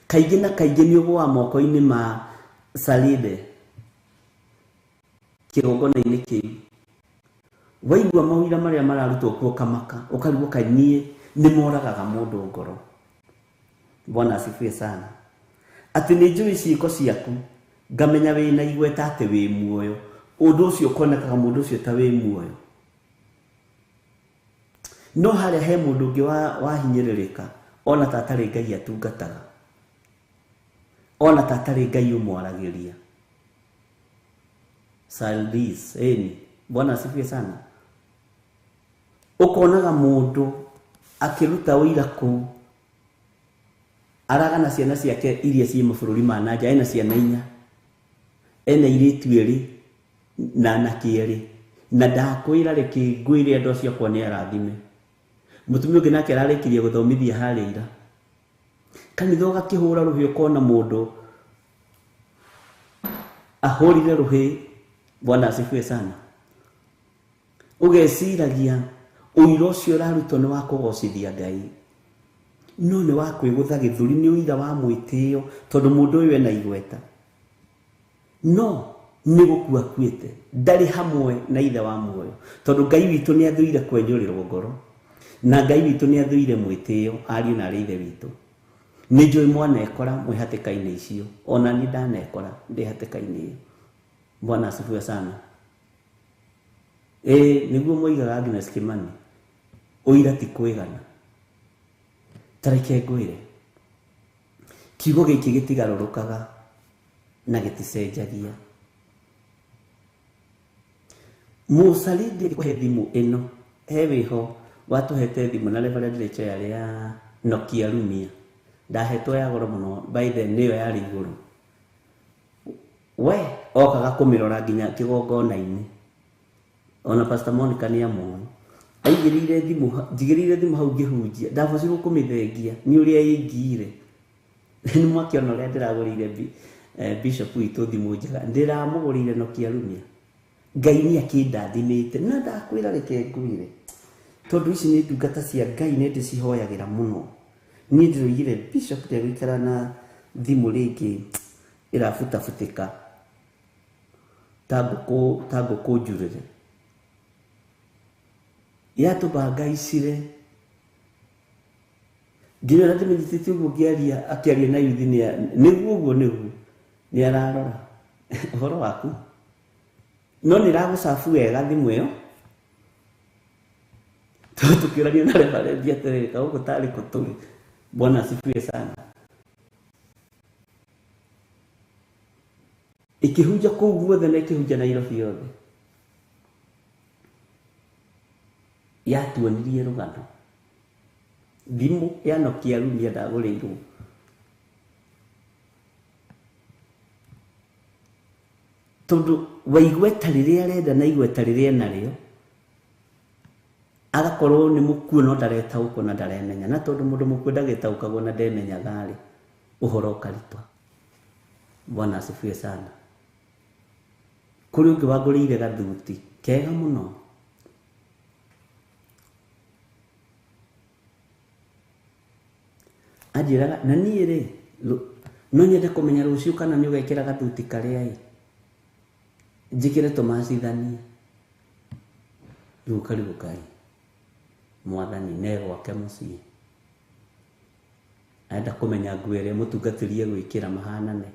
Kaingĩ na kaingĩ nĩ ũgũa moko-inĩ ma Saride. Kĩgongona-inĩ kĩu. Waigua mawĩra marĩa mararutwo kuo kamaka ũkarigwo kaniĩ nĩ moragaga mũndũ ngoro. Bwana asifiwe sana. Atĩ nĩ njũĩ ciĩko ciaku ngamenya wĩna igweta atĩ wĩ muoyo. Ũndũ ũcio ũkonekaga mũndũ ũcio ta wĩ muoyo. No harĩa he mũndũ ũngĩ wahinyĩrĩrĩka ona ta atarĩ Ngai atungataga. Ona ta atarĩ Ngai ũmwaragĩria. Sardis, Bwana asifiwe sana. Ũkonaga mũndũ akĩruta ũira kũu. Aragana ciana ciake iria ciĩ mabũrũri ma nanja, ena ciana 4. Ena airĩtu 2 na anake 2. Na ndakwĩra reke ngwĩre andũ acio akwa nĩ arathime. Mũtumia ũngĩ nake ararĩkirie gũthomithia harĩa ira. Kanitha ũgakĩhũra rũhĩ ũkona mũndũ ahũrire rũhĩ. Bwana asifiwe sana. Ũgeciragia ũira ũcio ũrarutwo nĩ wa kũgocithia Ngai. No nĩ wa kwĩgũtha gĩthũri, nĩ ũira wa mwĩtĩo tondũ mũndũ ũyũ ena igweta. No nĩ gũkua kuĩte, ndarĩ hamwe na ithe wa muoyo, tondũ Ngai witũ nĩ athũire kwenjũrĩrwo ngoro, na Ngai witũ nĩ athũire mwĩtĩo ariũ na arĩ ithe witũ. Nĩ njũĩ mwanekora mwĩ hatĩka-inĩ icio, ona niĩ ndanekora ndĩ hatĩka-inĩ iyo. Bwana asifiwe sana. Nĩguo moigaga Agnes Kimani, ũira ti kwĩgana. Tareke ngwĩre, kiugo gĩkĩ gĩtigarũrũkaga na gĩticenjagia. Mũsalinde kũhe thimũ ĩno, he wĩho watũhete thimũ na Reverend Rachel yarĩ ya Nokia Lumia. Ndahetwo ya goro mũno, by the nĩyo yarĩ igũrũ. We okaga kũmĩrora nginya kĩgongona-inĩ. Ona Pastor Monica nĩ amũĩ. Aigĩrĩire thimũ hau ngĩhunjia, ndabocirwo kũmĩthengia nĩ ũrĩa ĩngire. Nĩ mwakĩona ũrĩa ndĩragũrĩire Bishop witũ thimũ njega, ndĩramũgũrĩire Nokia Lumia. Ngai nĩ akĩndathimĩte, na ndakwĩra reke ngwĩre, tondũ ici nĩ ndungata cia Ngai nĩ ndĩcihoyagĩra mũno. Niĩ ndĩroigire Bishop ndegũikara na thimũ rĩngĩ ĩrabutabutĩka ta ngũkũ njurĩre. Yatũbanga icire nginya na ndĩmenyithĩtie ũguo akĩaria na yuthi nĩguo ũguo nĩ ararora ũhoro waku, no nĩ ragũcabu wega thimũ ĩyo, tũkĩũrania na Reverend atĩrĩrĩ, kaũguo tarĩ kũ tũrĩ. Bwana asifiwe sana. Ikĩhunja kũu guothe na ikĩhunja Nairobi yothe, yatuonirie rũgano. Thimũ ya Nokia Lumia ndagũrĩirwo. Tondũ waigua eta rĩrĩa arenda na igua eta rĩrĩa narĩo, agakorwo nĩ mũkuo no ndaretaũkwo na ndaremenya, na tondũ mũndũ mũkuo ndagĩtaũkagwo na ndemenyaga rĩ, ũhoro ũkaritwa. Bwana asifiwe sana. Kũrĩ ũngĩ wagũrĩire gathuti kega mũno, anjĩraga na niĩ rĩ, no nyende kũmenya rũciũ kana nĩ ũgekĩra gathuti karĩa njĩkĩre tũmacithanie. Rĩu karibu Ngai Mwathani ne gwake mũciĩ, enda kũmenya nguo ĩrĩa mũtungatĩrie gwĩkĩra mahanane.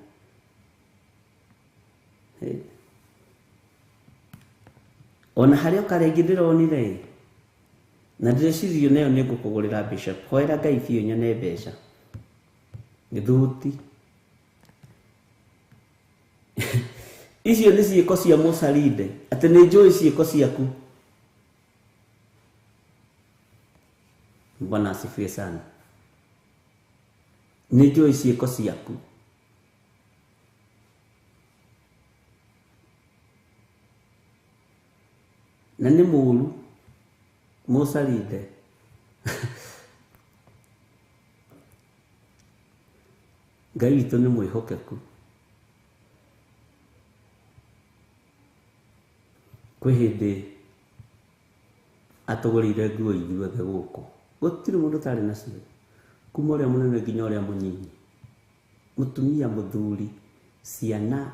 Ona harĩa ũkarengĩ ndĩronire na ndĩreciria nayo nĩ ngũkũgũrĩra Bishop, hoera Ngai biũ nyone mbeca gĩthuti. Icio nĩ ciĩko cia Mũsalinde, atĩ nĩ njũĩ ciĩko ciaku. Bwana asifiwe sana. Nĩ njũĩ ciĩko ciaku. Na nĩ mũũru Mũsalinde. Ngai witũ nĩ mwĩhokeku. Kwĩ hĩndĩ atũgũrĩire nguo ithuothe gũkũ, gũtirĩ mũndũ ũtarĩ nacio, kuma ũrĩa mũnene nginya ũrĩa mũnyinyi, mũtumia, mũthuri, ciana.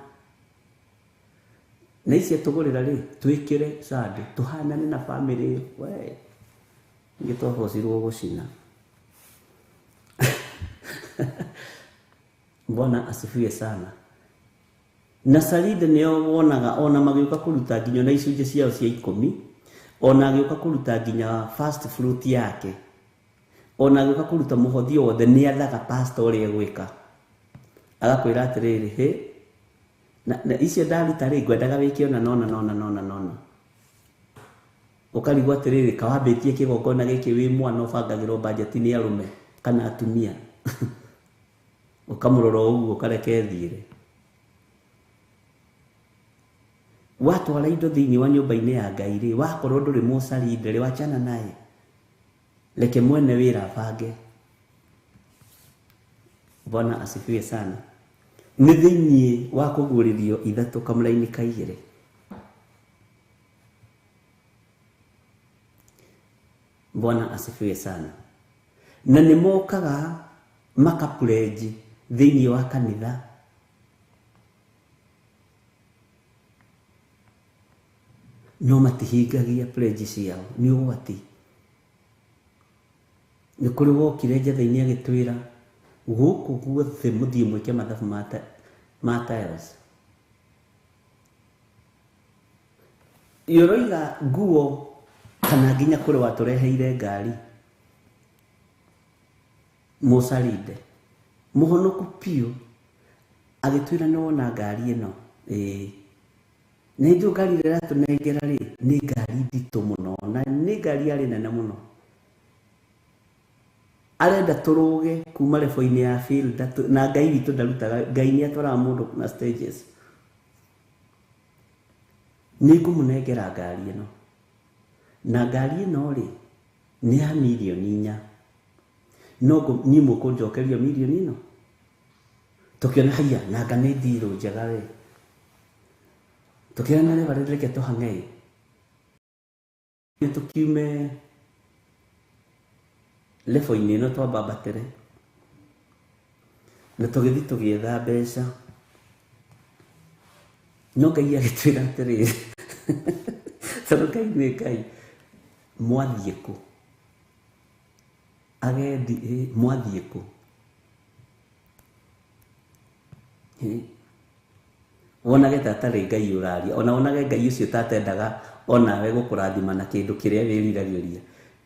Na ici atũgũrĩra rĩ, twĩkĩre Sunday tũhanane na bamĩrĩ. We ningĩ twabocirwo gũcina. Bwana asifiwe sana. Na Salinde nĩo wonaga ona magĩũka kũruta nginya na icunjĩ ciao cia 10, ona agĩũka kũruta nginya first fruit yake, ona agĩũka kũruta mũhothi wothe nĩ athaga pastor ũrĩa gwĩka, agakwĩra atĩrĩrĩ, na icio ndaruta rĩ ngwendaga wĩke ona nona. Ũkarigwo atĩrĩrĩ, kawambĩtie kĩgongona gĩkĩ wĩ mwana ũbangagĩrwo budget nĩ arũme kana atumia. Ũkamũrora ũguo ũkareke thiĩre. Watwara indo thĩinĩ wa nyũmba-inĩ ya Ngai rĩ, wakorwo ndũrĩ Mũsalinde rĩ, wachana naye, reke mwene wĩra abange. Bwana asifiwe sana. Nĩ thĩinĩ wa kũguũrĩrio ithatũ kamũra-inĩ ka igĩrĩ. Bwana asifiwe sana. Na nĩ mokaga makapurenji thĩinĩ wa kanitha. no matihingagia pledge ciao nĩ ũgwati. Nĩ kũrĩ wokire njatha-inĩ agĩtwĩra gũkũ guothe mũthiĩ mwĩke mathabu ma tiles. Yoroiga nguo kana nginya kũrĩ watũreheire ngari mũcarinde mũhonoku piũ agĩtwĩra nĩ wona ngari ĩno nĩ njũ ngari ĩrĩa ĩratũnengera rĩ nĩ ngari nditũ mũno na nĩ ngari yarĩ nene mũno. Arenda tũrũge kuma level-inĩ ya field na Ngai witũ ndarutaga, Ngai nĩ atwaraga mũndũ na stages. Nĩ ngũmũnengera ngari ĩno na ngari ĩno rĩ nĩ ya mirioni 4 no niĩ mũkũnjokeria mirioni ĩno. Tũkĩona haiya nanga nĩ ndirũ njega we, tũkĩona nĩ barĩ reke tũhang'e tũkiume level-inĩ ĩno twambambatĩre na tũgĩthiĩ tũgĩetha mbeca. No Ngai agĩtwĩra atĩrĩrĩ tondũ Ngai nĩ Ngai, mwathiĩ kũ agendi mwathiĩ kũ wonage tatarĩ Ngai ũraria ona wonage Ngai ũcio tatendaga onawe gũkũrathima na kĩndũ kĩrĩa wĩriragĩria.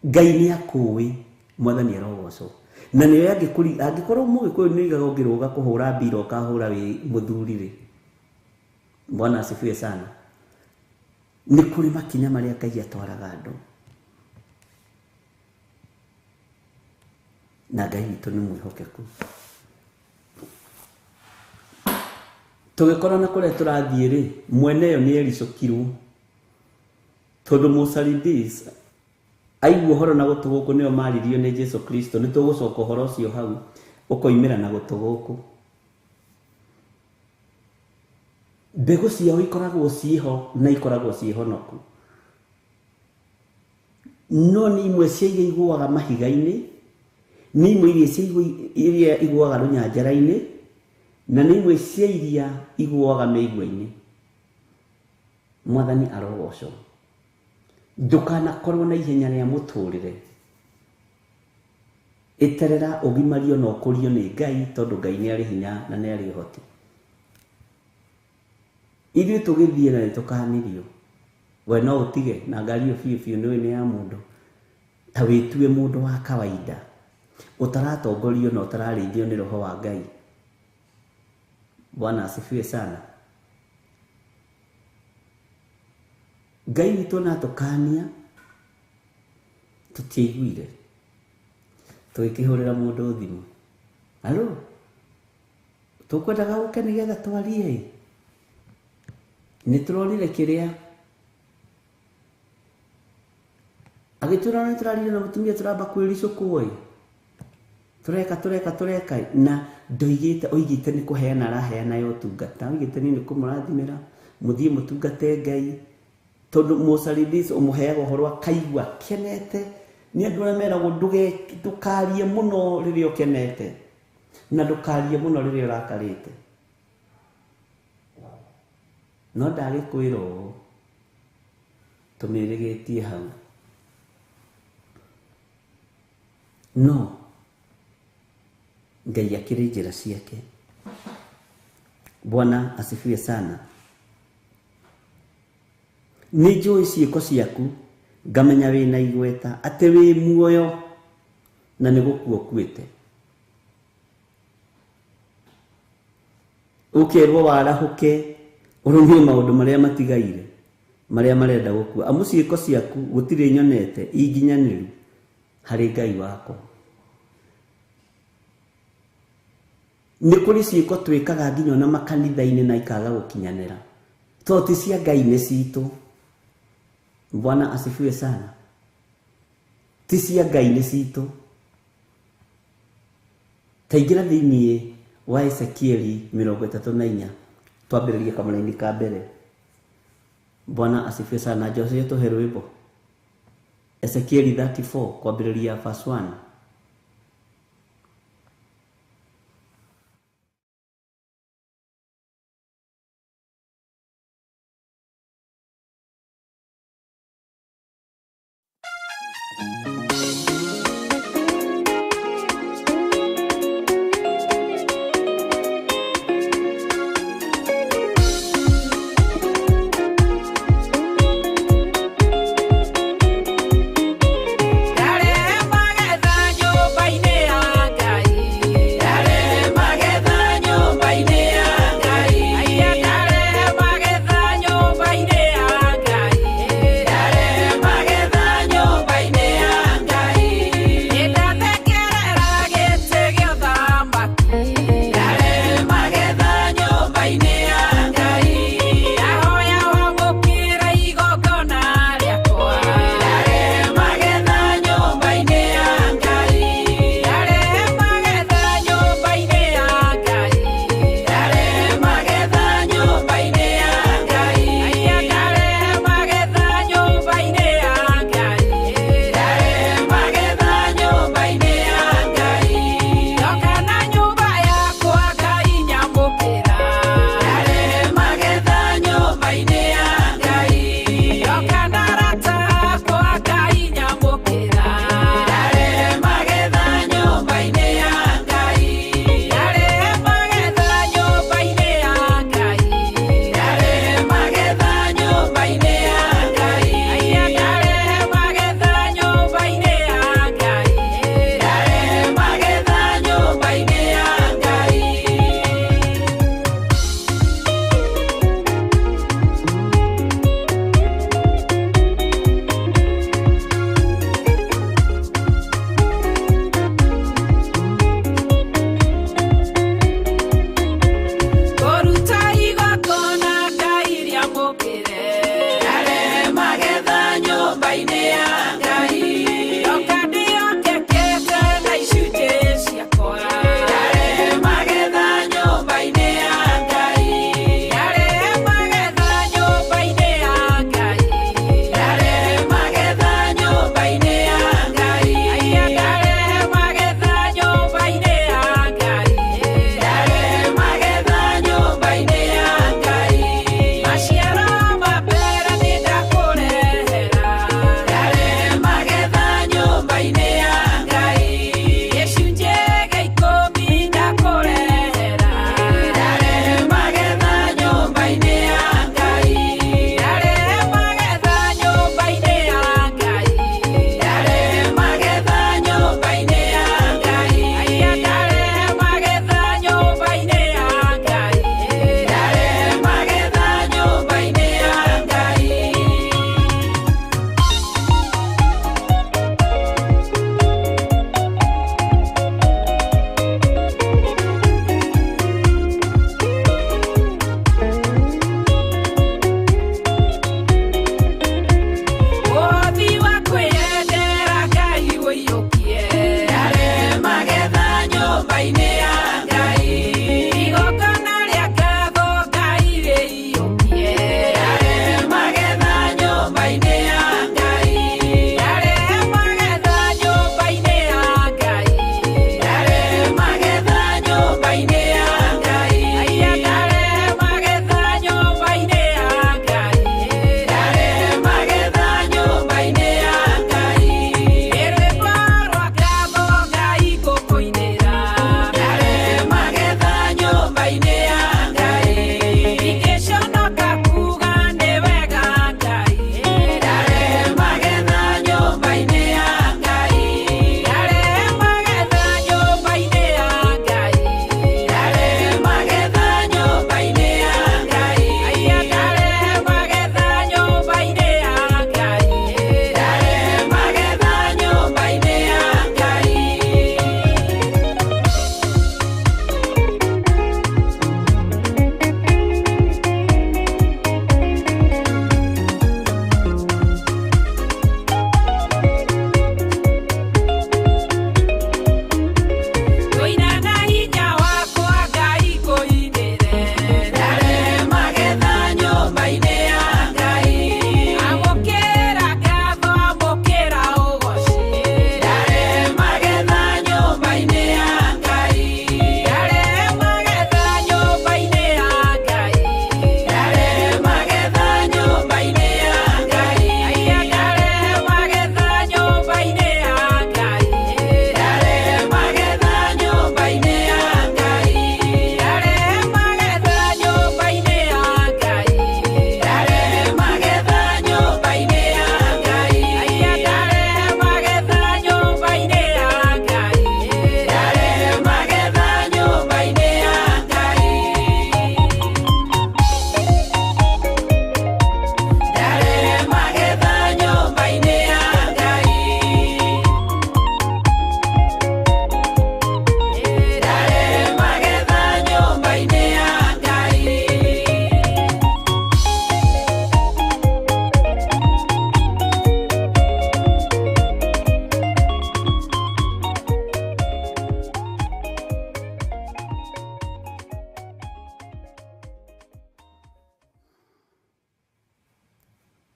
Ngai nĩ akũĩ, Mwathani arogocwo. Na nĩwe angĩkorwo Mũgĩkũyũ nĩ oigaga ũngĩrũga kũhũra mbira ũkahũra wĩ mũthuri rĩ, Bwana asifiwe sana. Nĩ kũrĩ makinya marĩa Ngai atwaraga andũ na Ngai witũ nĩ mwĩhokeku. Tũgĩkorwo na kũrĩa tũrathiĩ rĩ, mwene ĩyo nĩ ericũkirwo tondũ Mũsalimbis aigua ũhoro na gũtũ gũkũ nĩo maririo nĩ Jesu Kristo. Nĩ tũgũcoka ũhoro ũcio hau ũkoimĩra na gũtũ gũkũ. Mbegũ ciao ikoragwo ciĩho na ikoragwo ciĩhonoku, no nĩ imwe cia iria iguaga mahiga-inĩ, nĩ imwe iria iguaga rũnyanjara-inĩ, na nĩ imwe cia iria iguaga mĩigua-inĩ. Mwathani arogocwo. Ndũkanakorwo na ihenya rĩa mũtũrĩre, eterera ũgimario na ũkũrio nĩ Ngai tondũ Ngai nĩ arĩ hinya na nĩ arĩ ũhoti. Ithuĩ tũgĩthiĩ na nĩtũkanirio, we no ũtige na ngari ĩyo biũ biũ nĩ ya mũndũ, ta wĩtue mũndũ wa kawaida ũtaratongorio na ũtararĩithio nĩ Roho wa Ngai. Bwana asifiwe sana. Ngai witũ na tũkania tũtiaiguire, tũgĩkĩhũrĩra mũndũ thimũ, alo tũkwendaga gũke nĩgetha twarie, nĩ tũronire kĩrĩa agĩtwĩra nĩ tũrarire na mũtumia tũramba kwĩricũkwo tureka na ndoigĩte oigĩte nĩ kũheana araheana yo tungata, oigĩte nĩ kũmũrathimĩra mũthiĩ mũtungate Ngai tondũ Mũsalimbis ũmũheaga ũhoro akaigua kenete. Nĩ andũ arĩa meragwo ndũkarie mũno rĩrĩa ũkenete na ndũkarie mũno rĩrĩa ũrakarĩte. No ndagĩkwĩra ũũ tũmĩrĩgĩtie hau, no Ngai akĩrĩ njĩra ciake. Bwana asifiwe sana. Nĩ njũĩ ciĩko ciaku, ngamenya wĩna igweta atĩ wĩ muoyo na nĩ gũkua ũkuĩte. Ũkerwo warahũke ũrũmie maũndũ marĩa matigaire marĩa marenda gũkua, amu ciĩko ciaku gũtirĩ nyonete inginyanĩru harĩ Ngai wakwa. Nĩ kũrĩ ciĩko twĩkaga nginya ona makanitha-inĩ na ikaga gũkinyanĩra tondũ ti cia Ngai nĩ citũ. Bwana asifiwe sana. Ti cia Ngai nĩ citũ. Taingĩra thĩinĩ wa Ezekieli 34 twambĩrĩrie kamũra-inĩ ka mbere. Bwana asifiwe sana. Jose tũhe rwĩmbo Ezekieli 34 kwambĩrĩria verse 1.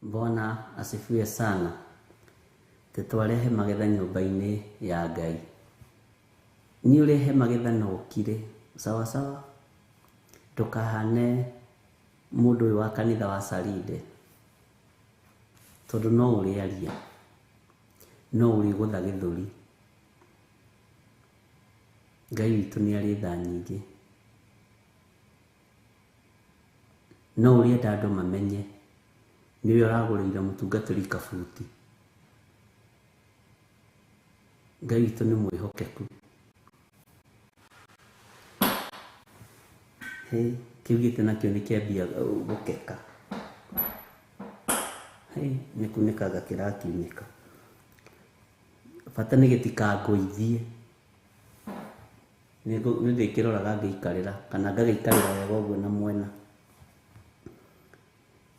Bwana asifiwe sana. Tetwarehe magetha nyumba-inĩ ya Ngai. Ni urehe magetha na ukire sawa sawa. Tukahane mundu wa kanitha wa Saride. Tondu no uri aria. No uri gutha githuri. Ngai witu ni ari tha nyingi. No uri enda andu mamenye niwe uragurira mutungatiri kabuti. Ngai witu ni mwihokeku. Kiugite nakio ni kiambia gukeka. Nikunikaga kirakiunika. Bata ni gitikagoithie. Nĩ ndĩkĩroraga ngĩikarĩra kana ngagĩikarĩra wega ũguo na mwena.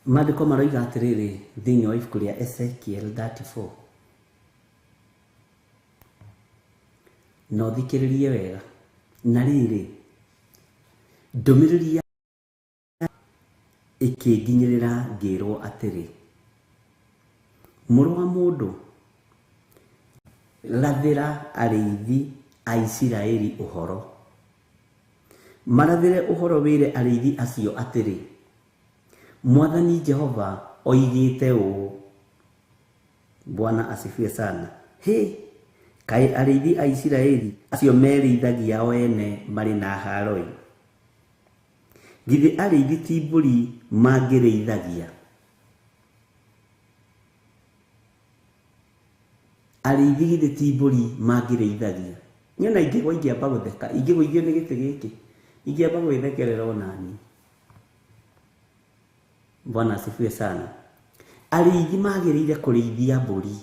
Maandĩko maroiga atĩrĩrĩ thĩinĩ wa ibuku rĩa Ezekiel 34. Na ũthikĩrĩrie wega. Na rĩrĩ ndũmĩrĩri ĩkĩnginyĩrĩra ngĩrwo atĩrĩ, mũrũ wa mũndũ, rathĩra arĩithi a Isiraeli ũhoro. Marathĩre ũhoro wĩre arĩithi acio atĩrĩ, Mwathani Jehova oigĩte ũũ. Bwana asifiwe sana. Kaĩ arĩithi a Isiraeli acio merĩithagia o ene marĩ na haroi. Githĩ arĩithi ti mbũri mangĩrĩithagia? Arĩithi githĩ ti mbũri mangĩrĩithagia? Nyona ingĩgwa ingĩamba gũtheka, ingĩgũithio nĩ gĩtĩ gĩkĩ, ingĩamba gwĩthekerera onani. Bwana asifiwe sana. Arĩithi magĩrĩire kũrĩithia mbũri.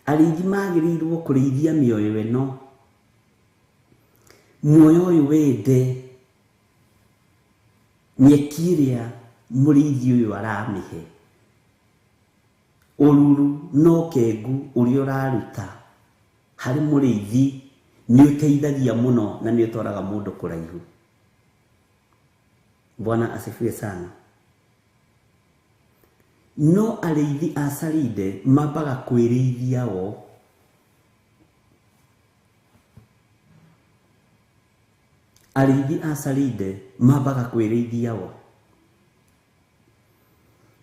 Arĩithi magĩrĩirwo kũrĩithia mĩoyo ĩno. Muoyo ũyũ wende nyeki ĩrĩa mũrĩithi ũyũ aramĩhe. Ũruru no kengu ũrĩa ũraruta harĩ mũrĩithi nĩ ũteithagia mũno na nĩ ũtwaraga mũndũ kũraihu. Bwana asifiwe sana. No arĩithi a Saride mambaga kwĩrĩithia o. Arĩithi a Saride mambaga kwĩrĩithia o.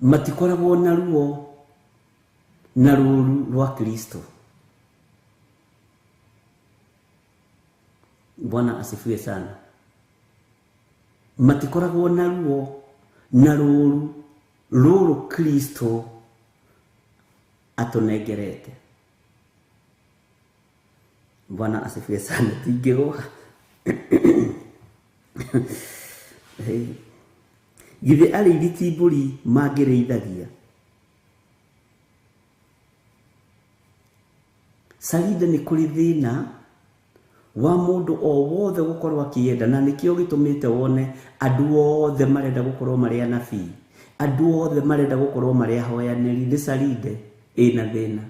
Matikoragwo na ruo na rũũru rwa Kristo. Bwana asifiwe sana. Matikoragwo na ruo na rũũru rũrũ Kristo atũnengerete. Bwana asifiwe sana. Tingĩgũa. Githĩ arĩithi ti mbũri mangĩrĩithagia? Saride nĩ kũrĩ thĩna wa mũndũ o wothe gũkorwo akĩenda, na nĩkĩo gĩtũmĩte wone andũ othe marenda gũkorwo marĩ anabii, andũ othe marenda gũkorwo marĩ ahoyanĩri. Nĩ Saride ĩna thĩna.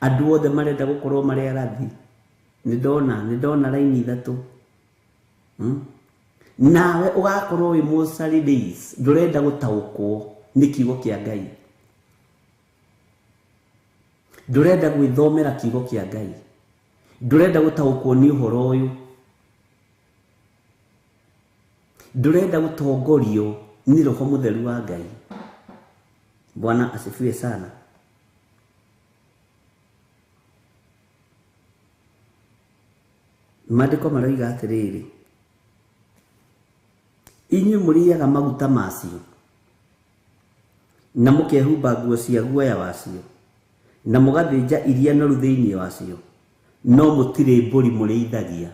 Andũ othe marenda gũkorwo marĩ arathi. Nĩndona raini ithatũ. Nawe ũgakorwo wĩ Mũsarides, ndũrenda gũtaũkwo nĩ kiugo kĩa Ngai. Ndũrenda gwĩthomera kiugo kĩa Ngai. Ndũrenda gũtaũkwo nĩ ũhoro ũyũ. Ndũrenda gũtongorio nĩ Roho Mũtheru wa Ngai. Bwana asifiwe sana. Maandĩko maroiga atĩrĩrĩ, inyuĩ mũrĩaga maguta macio na mũkehumba nguo cia guoya wacio na mũgathĩnja iria noru thĩinĩ wacio, no mũtirĩ mbũri mũrĩithagia.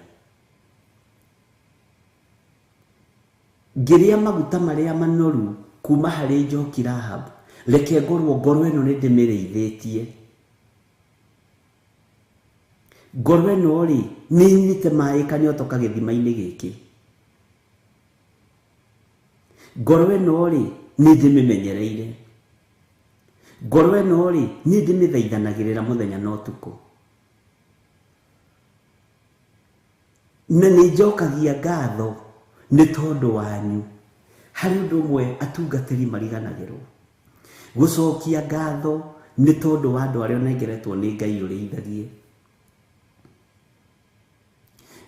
Ngĩrĩa maguta marĩa manoru kuma harĩ njoki Rahabu, reke ngorwo ngoro ĩno nĩ ndĩmĩrĩithĩtie. Ngoro ĩno rĩ nĩ nyite maĩ kanyotoka gĩthima-inĩ gĩkĩ. Ngoro ĩno rĩ nĩ ndĩmĩmenyereire. Ngoro ĩno rĩ nĩ ndĩmĩthaithanagĩrĩra mũthenya na ũtukũ. Na nĩ njokagia ngatho nĩ tondũ wanyu hari undu mwe atungatiri mariganagirwo gucokia ngatho ni tondu wa andu aria onengeretwo ni Ngai urithagie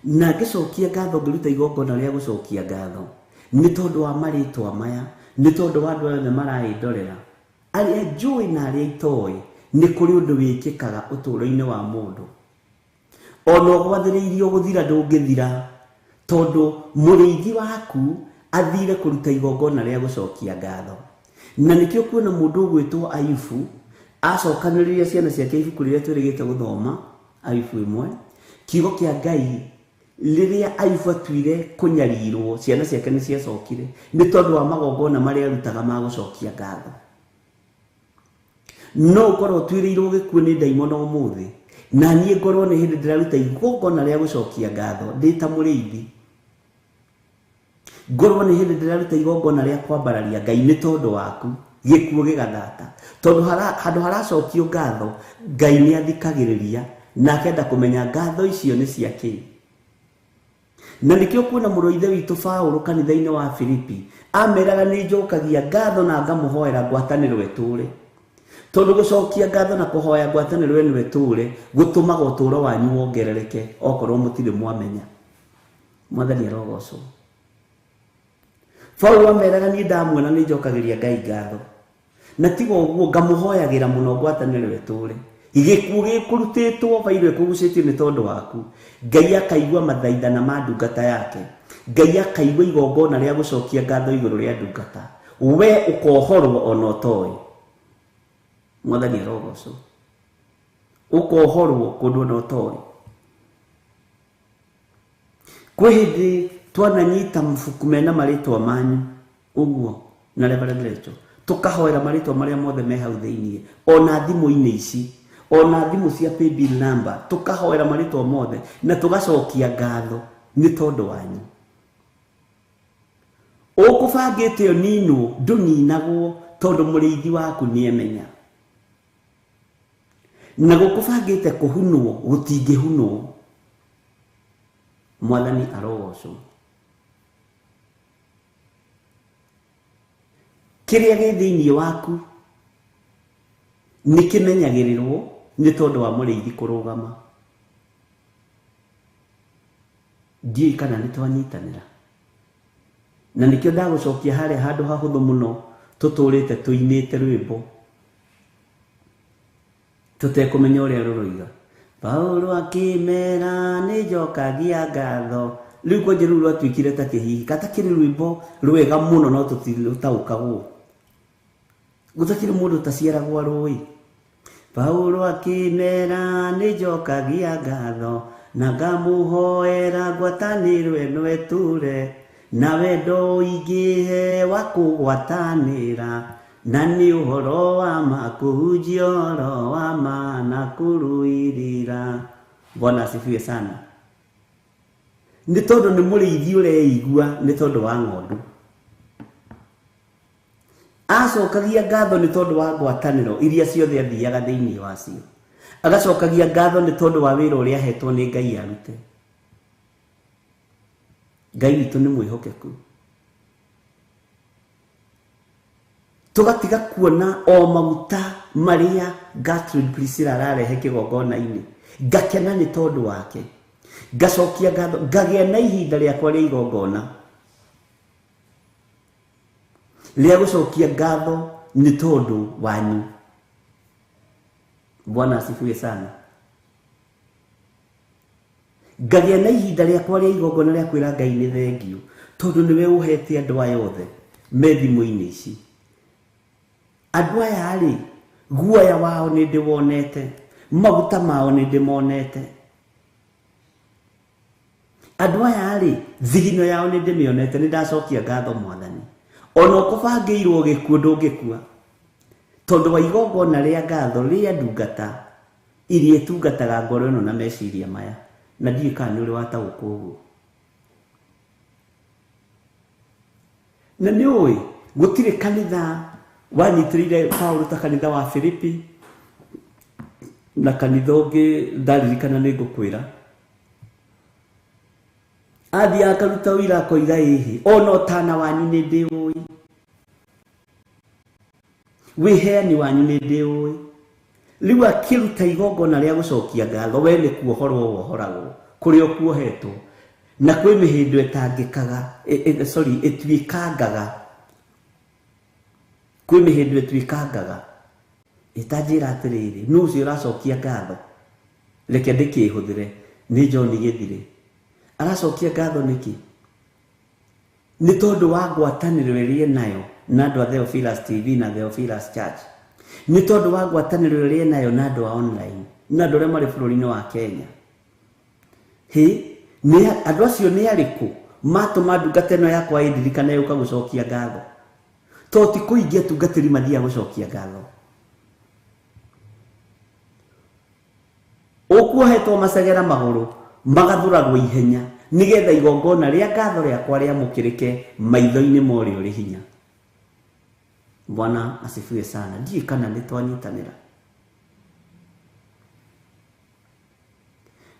na gicokia ngatho ngiruta igongona ria gucokia ngatho ni tondu wa maritwa maya ni tondu wa andu aria maraindorera aria njui na aria itoi ni kuri undu wikikaga uturo-ini wa mundu ono gwathiriirio guthira ndungithira tondu muriithi waku athire kuruta igongona ria gucokia ngatho na nikio kuona mundu gwitwo Ayubu acokaniriria ciana ciake ibuku riria twirigite guthoma Ayubu 1 kiugo kia Ngai riria Ayubu atuire kunyarirwo ciana ciake ni ciacokire ni tondu wa magongona maria arutaga ma gucokia ngatho no korwo twirirwo gikuo ni daimono umuthi na nie ngorwo ni hindi ndiraruta igongona ria gucokia ngatho ndita muriithi ngorwo ni hindi ndiraruta igongona ria kwambararia Ngai ni tondu waku gikuo gigathata tondu handu haracokio ngatho Ngai ni athikagiriria na akenda kumenya ngatho icio ni ciake na nikio kuona muroithe witu Paulo kanitha-ini wa Filipi ameraga ni njokagia ngatho na ngamuhoera ngwataniro eture tondu gucokia ngatho na kuhoya ngwataniro enu eture gutumaga uturo wanyu wongerereke okorwo mutire mwamenya mwathani arogocwo Paulo ameraga ni ndamuona ni njokagiria Ngai ngatho na tigo uguo ngamuhoyagira muno ngwataniro eture igikuo gikurutitwo bairwe kugucitio ni tondu waku Ngai akaigua mathaithana ma ndungata yake Ngai akaigua igongona ria gucokia ngatho iguru ria ndungata we ukohorwo ono toi mwathani arogocwo ukohorwo kundu ono toi kwi hindi twananyita mfuku mena maritwa manyu uguo na Reverend Rachel tukahoera maritwa maria mothe me hau thiini ona thimu-ini ici ona thimu cia paybill number tukahoera maritwa mothe na tugacokia ngatho ni tondu wanyu ukubangite onino nduninagwo tondu muriithi waku ni emenya na gukubangite kuhunwo gutingihunwo mwathani arogocwo kiria gi thiini waku nikimenyagirirwo ni tondu wa muriithi kurugama ndiye kana ni twanyitanira na nikio ndagucokia haria handu hahuthu muno tuturite tuinite rwimbo tutekumenya uria ruroiga Paulo akimera ni njokagia ngatho riu kwa njeru rwatwikire ta kihihi katakiri rwimbo rwega muno no tutirutaukagwo gutakiri mundu taciaragwo rui Paulo akimera ni njokagia ngatho na ngamuhoera ngwataniro eno eture na wendo ingihe wa kugwatanira na ni uhoro wa makuhunjia uhoro wa mana kuruirira. Bwana asifiwe sana. Ni tondu ni muriithi ureigua ni tondu wa ng'ondu. Acokagia ngatho ni tondu wa ngwataniro iria ciothe athiaga thiini wacio. Agacokagia ngatho ni tondu wa wira uria ahetwo ni Ngai arute. Ngai witu ni mwihokeku. Tugatiga kuona o maguta maria Gertrude Priscilla ararehe kigongona-ini ngakena ni tondu wake, ngacokia ngatho, ngagia na ihinda riakwa ria igongona ria gucokia ngatho ni tondu wanyu. Bwana asifiwe sana. Ngagia na ihinda riakwa ria igongona ria kwira Ngai ni thengiu tondu niwe uhete andu aya othe me thimu-ini ici. Andu aya ari guoya wao ni ndiwonete, maguta mao ni ndimonete. Andu aya ari thigino yao ni ndimionete, ni ndacokia ngatho Mwathani. Ona ukubangirwo gikuo ndungikua tondu wa igongona ria ngatho ria ndungata iria tungataga ngoro ino na meciria maya, na ndiĩ kana ni uri wataũkwo ũguo. Na ni ui gutire kanitha wanyitirire Paulo ta kanitha wa Filipi na kanitha ungi ndaririkana ni ngukwira athi akaruta wira koiga ihi ona tana wanyu ni ndiui wiheani wanyu nĩ ndĩũĩ. Rĩu akĩruta igongona rĩa gũcokia ngatho, we nĩ kuohorwo wohoragwo kũrĩa ũkuohetwo, na kwĩ mĩhĩndo ĩtangĩkaga, ĩtuĩkangaga, kwĩ mĩhĩndo ĩtuĩkangaga ĩtanjĩra atĩrĩrĩ, nũ ũcio ũracokia ngatho, reke ndĩkĩhũthĩre, nĩ John Gĩthirĩ. Aracokia ngatho nĩkĩ? Nĩ tondũ wa ngwatanĩro ĩrĩa nayo na andũ a Theophilus TV na Theophilus Church, nĩ tondũ wa ngwatanĩro ĩrĩa nayo na andũ a online na andũ arĩa marĩ bũrũri-inĩ wa Kenya. Andũ acio nĩ arĩkũ matũma ndungata ĩno yakwa ĩndirikane yũka gũcokia ngatho? To ti kũingĩ atungatĩri mathiaga gũcokia ngatho. Ũkuohetwo macegera magũrũ magathũragwo ihenya nĩgetha igongona rĩa ngatho rĩakwa rĩamũkĩrĩke maitho-inĩ ma ũrĩa ũrĩ hinya. Bwana asifiwe sana. Ndiĩ kana nĩ twanyitanĩra.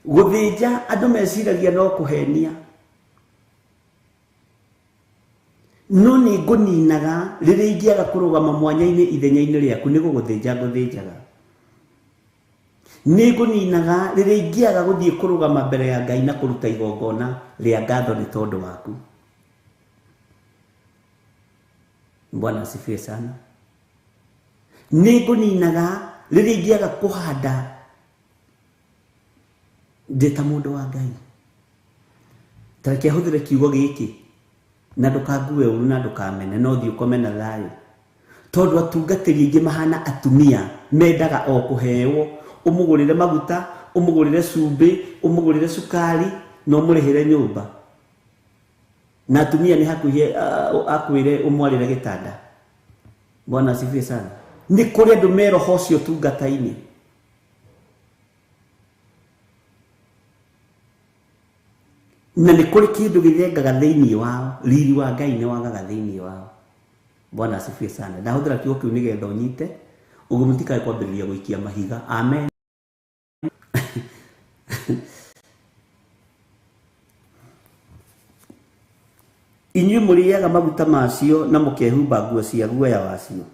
Gũthĩnja andũ meciragia no kũhenia, no nĩ ngũninaga rĩrĩa ingĩaga kũrũgama mwanya-inĩ ithenya-inĩ rĩaku, nĩ gũgũthĩnja ngũthĩnjaga. Nĩ ngũninaga rĩrĩa ingĩaga gũthiĩ kũrũgama mbere ya Ngai na kũruta igongona rĩa ngatho nĩ tondũ waku. Bwana asifiwe sana. Nĩ ngũninaga rĩrĩa ingĩaga kũhanda ndĩ ta mũndũ wa Ngai. Ta reke hũthĩre kiugo gĩkĩ na ndũkangue ũru na ndũkamene, no thiĩ ũkome na thayũ. Tondũ atungatĩri aingĩ mahana atumia mendaga o kũheo, ũmũgũrĩre maguta, ũmũgũrĩre cumbĩ, ũmũgũrĩre cukari, na ũmũrĩhĩre nyũmba. Na atumia nĩ hakuhĩ akwĩre ũmwarĩre gĩtanda. Bwana asifiwe sana. Nĩ kũrĩ andũ meroho ũcio tungata-inĩ. Na nĩ kũrĩ kĩndũ gĩthengaga thĩinĩ wao, riri wa Ngai nĩ wagaga thĩinĩ wao. Bwana asifiwe sana. Ndahũthĩra kiugo kĩu nĩgetha ũnyite, ũguo mũtikae kwambĩrĩria gũikia mahiga. Amen. Inyuĩ mũrĩaga maguta macio na mũkehumba nguo cia guoya wacio,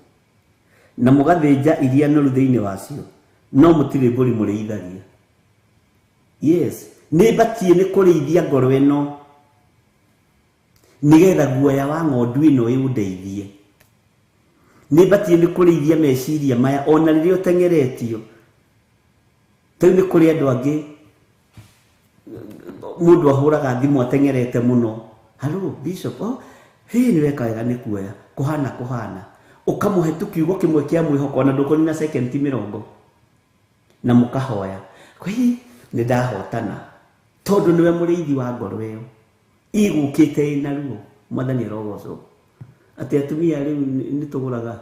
na mũgathĩnja iria noru thĩinĩ wacio, no mũtirĩ mbũri mũrĩithagia. Yes, nĩ batiĩ nĩ kũrĩithia ngoro ĩno nĩgetha guoya wa ng'ondu ĩno ĩũndeithie. Nĩ batiĩ nĩ kũrĩithia meciria maya ona rĩrĩa ũteng'eretio. Tau nĩ kũrĩ andũ angĩ mũndũ ahũraga thimũ ateng'erete mũno. Hello Bishop, nĩ weka wega nĩ kuoya kũhana. Ũkamũhe tu kiugo kĩmwe kĩa mwĩhoko na ndũkũnina sekendi 20 na mũkahoya. Kwĩ nĩ ndahotana. Tondũ nĩwe mũrĩithi wa ngoro ĩyo. Igũkĩte ĩna ruo. Mwathani arogocwo. Atĩ atumia rĩu nĩ tũgũraga.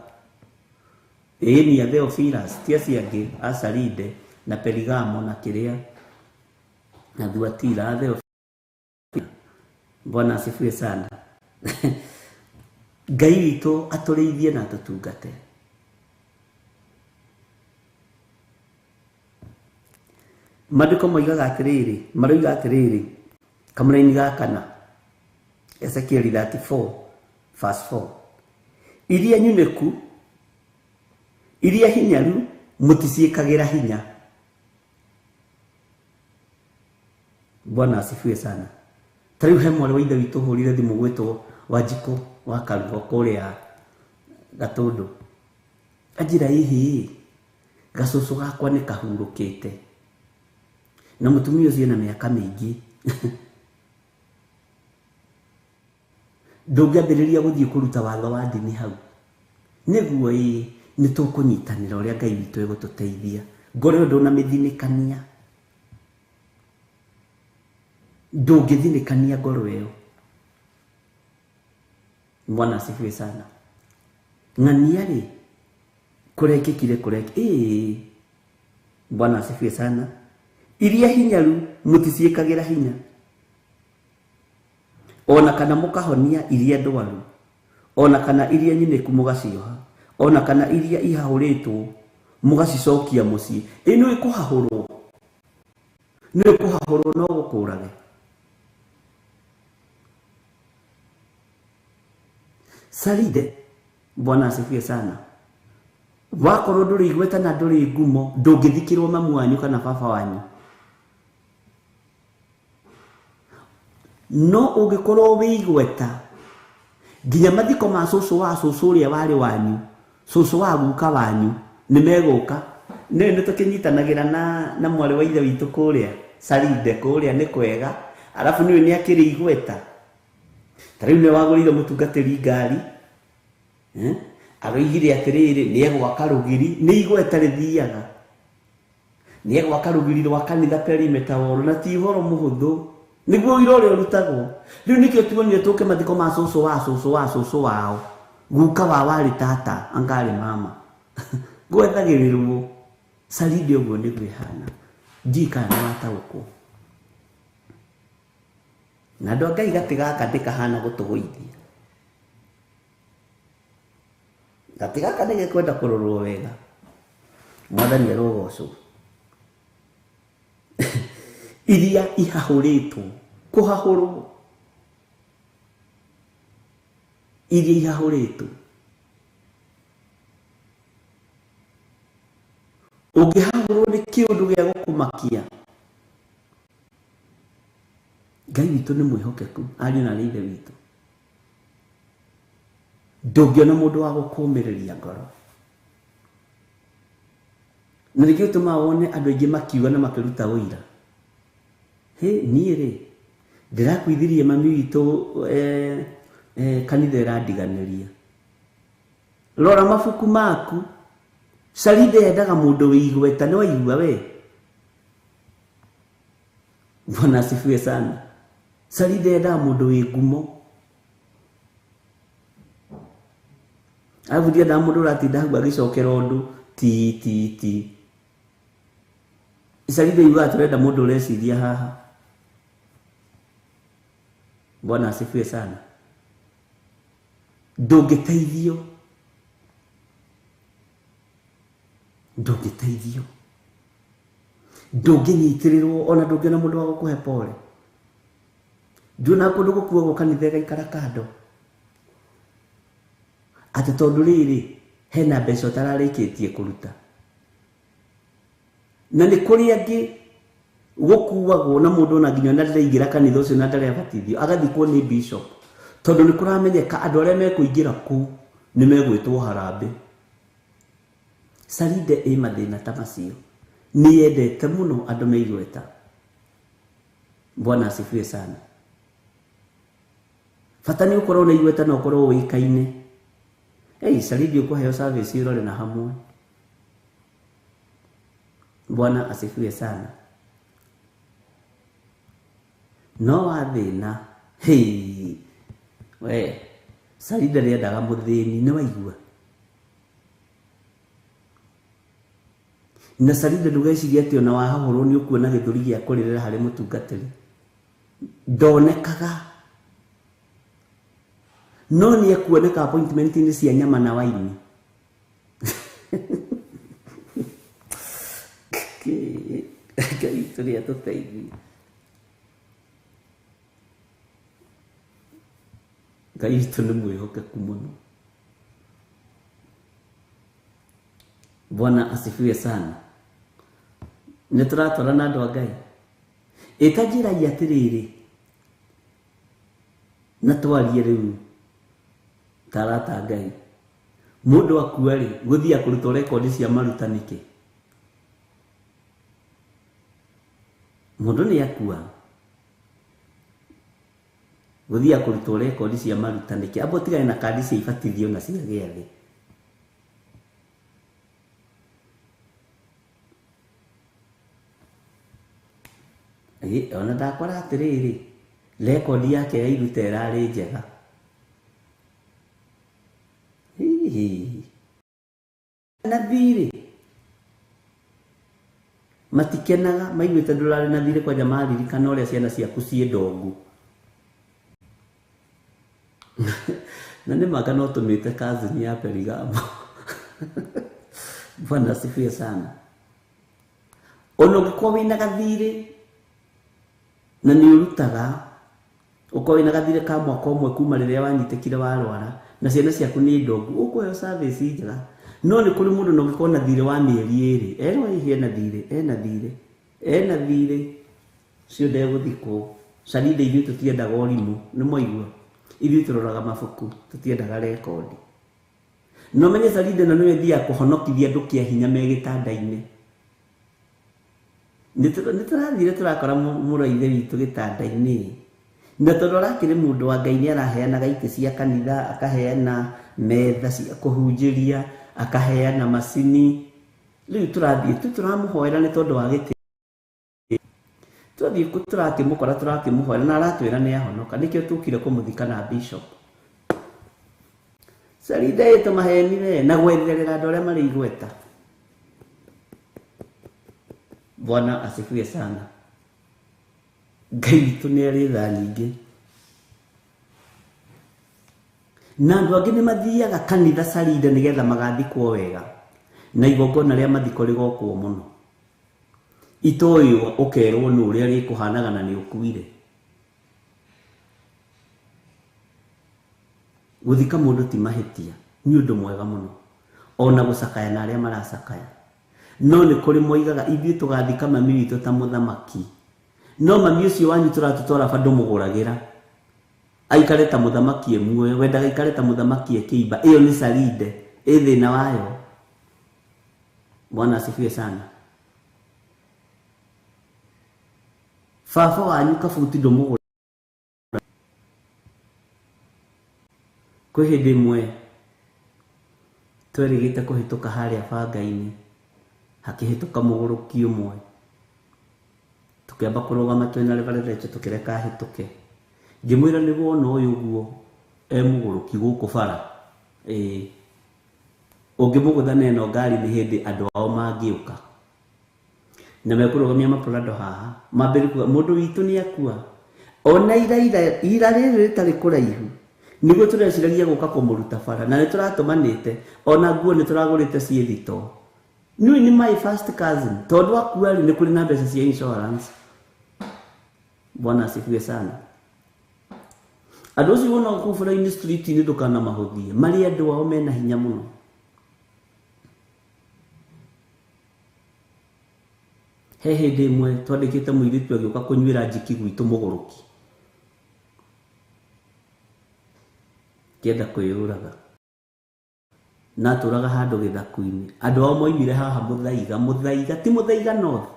Ni ya Theophilus, tia ciangĩ Acaride na Perigamo na kĩrĩa na Thuatira Theophilus. Bwana asifiwe sana. Ngai witũ atũrĩithie na atũtungate. Maandĩko moigaga atĩrĩrĩ, kamũra-inĩ ga 4, Ezekiel 34 verse 4. Iria nyunĩku, iria hinyaru mũticiĩkagĩra hinya. Bwana asifiwe sana. Tarĩu he mwarĩ wa ithe witũ hũrire thimũ gwĩtwo Wanjikũ wa Karugo kũrĩa Gatũndũ. Anjĩra hihi gacũcũ gakwa nĩ kahurũkĩte. Na mũtumia ũcio ena mĩaka mĩingĩ. Ndũngĩambĩrĩria gũthiĩ kũruta watho wa ndini hau. Nĩguo nĩ tũkũnyitanĩra ũrĩa Ngai witũ egũtũteithia. Ngoro ĩyo ndũnamĩthinĩkania. Ndũngĩthinĩkania ngoro ĩyo. Bwana asifiwe sana. Ng'ania rĩ kũrekĩkire kũreki. Bwana asifiwe sana. Iria hinyaru mũticiĩkagĩra hinya. Ona kana mũkahonia iria ndwaru. Ona kana iria nyinĩku mũgacioha. Ona kana iria ihahũrĩtwo mũgacicokia mũciĩ. Nĩ ĩkũhahũrwo. Nĩ ĩkũhahũrwo no gũkũrage. Saride. Bwana asifiwe sana. wakorwo nduri igweta na nduri ngumo ndungithikirwo mamu wanyu kana baba wanyu no ungikorwo wi igweta nginya mathiko ma cucu wa cucu uria wari wanyu cucu wa guka wanyu nimeguka nä tå kä nyitanagira na mwari wa ithe witå kå rä a Saride kå rä a nä kwega arabu nä nä akä rä igweta ta rä u nä wagå rä ire må tungatä ri ngari aroigire atä rä rä nä egwaka rå giri nä igweta rä thiaga nä egwaka rå giri rwa kanitha perimeter wall na ti horo må hå thå nä guo wira å rä a å rutagwo rä u nä kä o tuonire tå ke mathiko ma cucu wao guka wa warä tata angarä mama gwethagä rä rwo Saride å guo nä guo ihana njikana nä wataåkwo na andå a Ngai gatä gaka ndä kahana gå tå gå ithia gatä gaka nä gekwenda kå rorwo wega mwathani arogocwo iria ihahå rä two kå hahå rwo iria ihahå rä two å ngä hahå rwo nä kä å ndå gä a gå kå makia Ngai witå nä mwä hokeku ariå na nä ithe witå ndå ngä ona må ndå wa gå kå mä rä ria ngoro na nä kä å tå maga wone andå aingä makiuga na makä ruta å ira niä rä ndä rakuithirie mami witå kanitha ä randiganä ria rora mabuku maku Saride endaga må ndå wä igweta nä waigua we Bwana asifiwe sana Saride endaga må ndå wä ngumo arabu ndiendaga må ndå å ratinda hau agä cokera å ndå ti Saride yugaga tå renda må ndå å reciria haha Bwana asifiwe sana ndå ngä teithio ndå ngä teithio ndå ngä nyitä rä rwo ona ndå ngä ona må ndå wa gå kå he pole nduona kå ndå gå kuagwo kanitha gaikara kando atä tondå rä rä hena mbeca tararä kä tie kå ruta na nä kå rä angä gå kuagwo na må ndå ona nginya na ndäraingä ra kanitha å cio na ndarebatithio agathikwo nä bishop tondå nä kå ramenyeka andå arä a mekå ingä ra kå nä megwä two harambä Saride ä mathä na ta macio nä yendete må no andå me igweta Bwana asifiwe sana bata nä å korwo na igweta na å korwo wä kaine Saride å kå heo service ä rore na hamwe Bwana asifiwe sana no wathä na we Saride rä endaga må thä ni nä waigua na Saride ndugeciria atä ona wahahå rwo nä å kuona gä thå ri gä a kå rä rä ra harä må tungatä ri ndonekaga no nä ekuoneka appointment nä cia nyama na waini Ngai tå rä a tå teithie Ngai witå nä mwä hokeku må no Bwana asifiwe sana nä tå ratwara na andå a Ngai ä ta njä ragia atä rä rä na twarie rä u tarata Ngai må ndå akua rä gå thia kå rutwo rekondi cia maruta nä kä må ndå nä akua gå thia kå rutwo rekondi cia maruta nä kä amba tigane na kandi cia ibatithio na cia gä athä ona ndakora atä rä rä rekondi yake ya iruta ä rarä njega na thirä matikenaga maiguä te ndå rarä na thirä kwanja maririkana å rä a ciana ciaku ciä ndongu na nä maka no tå mä te kazini ya Perigambo Bwana asifiwe sana ona å ngä korwo wä na gathirä na nä å rutaga å korwo wä na gathirä ka mwaka å mwe kuma rä rä a wanyitä kire warwara na ciana ciaku nä ndongu å kå heo service njega no nĩ kũrĩ mũndũ no gĩkorwo na thirĩ wa mĩeri ĩrĩ erwo hihi ena thirĩ cio ndegũthikwo Saride ithuĩ tũtiendaga ũrimũ nĩ mwaigua ithuĩ tũroraga mabuku tũtiendaga rekondi no menye Saride na nĩwe thia kũhonokithia andũ kĩa hinya me gĩtanda-inĩ nĩtũrathire tũrakora mũrũ ithe witũ gĩtanda-inĩ na tondũ arakĩrĩ mũndũ wa Ngai nĩaraheanaga itĩ cia kanitha akaheana metha cia kũhunjĩria akaheana macini rĩu tũrathiĩ tũramũhoera nĩ tondũ wa gĩtĩ tũrathiĩ tũrakĩmũkora tũrakĩmũhoera na aratwĩra nĩahonoka nĩkĩo tũkire kũmũthika na bishop Saride tũmahenire na gwetherera andũ arĩa marĩ igweta. Bwana asifiwe sana. Ngai witũ nĩ arĩ tha nyingĩ na andũ angĩ nĩ mathiaga kanitha Saride nĩgetha magathikwo wega na igongona rĩa mathiko rĩgokwo mũno itoywo ũkerwo nĩ ũrĩa rĩkũhanaga na nĩ ũkuire gũthika mũndũ ti mahĩtia nĩ ũndũ mwega mũno ona gũcakaya na arĩa maracakaya no nĩ kũrĩ moigaga ithuĩ tũgathika mami witũ ta mũthamaki no mami ũcio wanyu tũratũtwara bado mũgũragĩra aikare ta mũthamaki muoyo wendaga aikare ta mũthamaki kĩimba ĩyo nĩ Saride thĩna wayo. Bwana asifiwe sana. Baba wanyu kabuti ndũmũgũra kwĩ hĩndĩ ĩmwe twerĩgĩte kũhĩtũka harĩa banga-inĩ hakĩhĩtũka mũgũrũki ũmwe tũkĩamba kũrũgama twĩna reverend tũkĩreka hĩtũke ngĩmwĩra nĩ wona ũyũ ũguo mũgũrũki gũkũ bara ũngĩmũgũthana ĩno ngari nĩ hĩndĩ andũ ao mangĩũka na mekũrũgamia maprado haha mambĩrĩ kuga mũndũ witũ nĩ akua ona ira rĩrĩ rĩtarĩ kũraihu nĩguo tũreciragia gũka kũmũruta bara na nĩ tũratũmanĩte ona nguo nĩ tũragũrĩte ciĩ thito nĩwe nĩ my first cousin tondũ akua nĩ kũrĩ na mbeca cia insurance. Bwana asifiwe sana. Andũ ũcio wona kũu bara-inĩ street-inĩ ndũkanamahũthie marĩ andũ ao mena hinya mũno. He hĩndĩ ĩmwe twandĩkĩte mũirĩtu agĩũka kũnyuĩra njiki gwitũ mũgũrũki kĩenda kwĩyũraga na tũraga handũ gĩthaku-inĩ andũ ao moimire haha mũthaiga ti mũthaiga north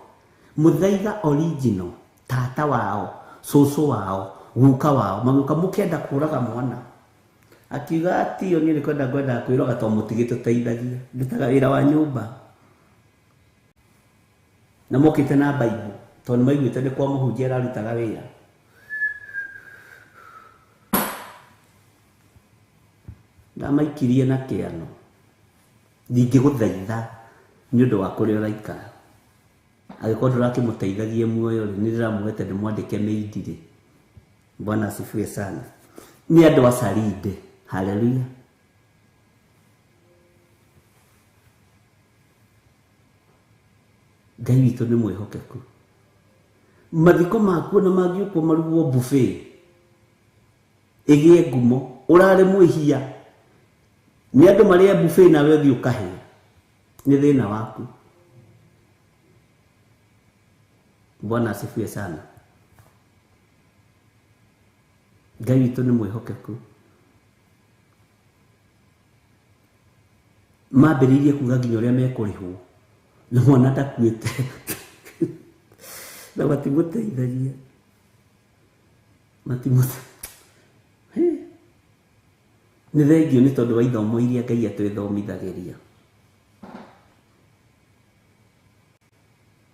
mũthaiga original tata wao cũcũ wao guka wao magĩũka mũkĩenda kũraga mwana akiuga ati niĩ nĩ kwenda kwĩroga to mũtigĩ tũteithagia ndutaga wĩra wa nyũmba na mokĩte na Bible tondũ maiguĩte nĩ kwa mũhunjia ararutaga wĩra. Ndamaikirie na kĩano ndingĩgũthaitha nĩ ũndũ wa kũrĩa ũraikara agĩkorwo ndũrakĩmũteithagie muoyo nĩ ndĩramwete ndĩmwandĩke mĩindire. Bwana asifiwe sana. Nĩ andũ a Saride. Haleluya. Ngai witũ nĩ mwĩhokeku. Mathiko makuo na mangĩũkwo marugwo buffet ĩgĩe ngumo ũrarĩ mwĩhia nĩ andũ marĩa buffet nawe ũthiĩ ũkahe nĩ thĩna waku. Bwana asifiwe sana. Ngai witũ nĩ mwĩhokeku. Mambĩrĩirie kuga nginya ũrĩa mekũrĩhwo na mwana ndakuĩte na matimũteithagia nĩ thengio nĩ tondũ wa ithomo iria Ngai atwĩthomithagĩria.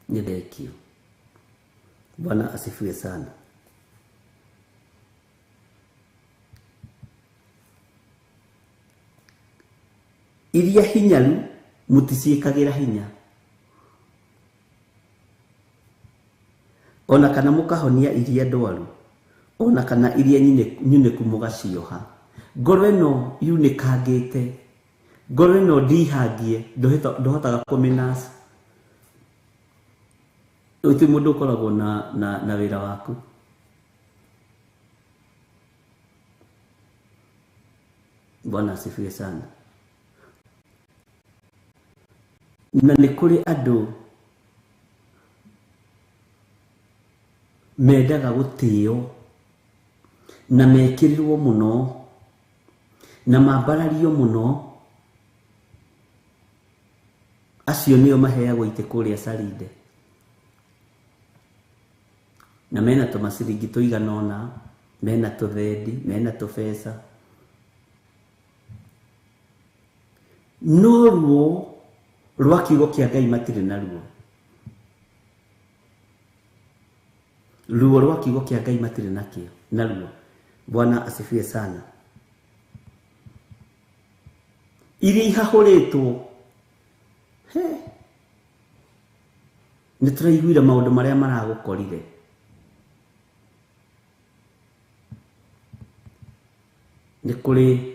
Nĩ thengio. Bwana asifiwe sana. Iria hinyaru mũticiĩkagĩra hinya ona kana mũkahonia iria ndwaru ona kana iria nyunĩku mũgacioha. Ngoro ĩno yunĩkangĩte ngoro ĩno ndihangie ndũhotaga kũmĩnaca. Ũti mũndũ ũkoragwo na wĩra waku. Bwana asifiwe sana. na nĩ kũrĩ andũ mendaga gũtĩo na mekĩrĩrwo mũno na mambarario mũno. Acio nĩo maheagwo itĩ kũrĩa Sarinde, na mena tũmaciringi tũigana ũna, mena tũthendi, mena tũbeca. No ruo rwa kiugo kĩa Ngai matirĩ naruo. Ruo rwa kiugo kĩa Ngai matirĩ nakĩo naruo. Bwana asifiwe sana. Iria ihahũrĩtwo nĩ tũraiguire maũndũ marĩa maragũkorire. Nĩ kũrĩ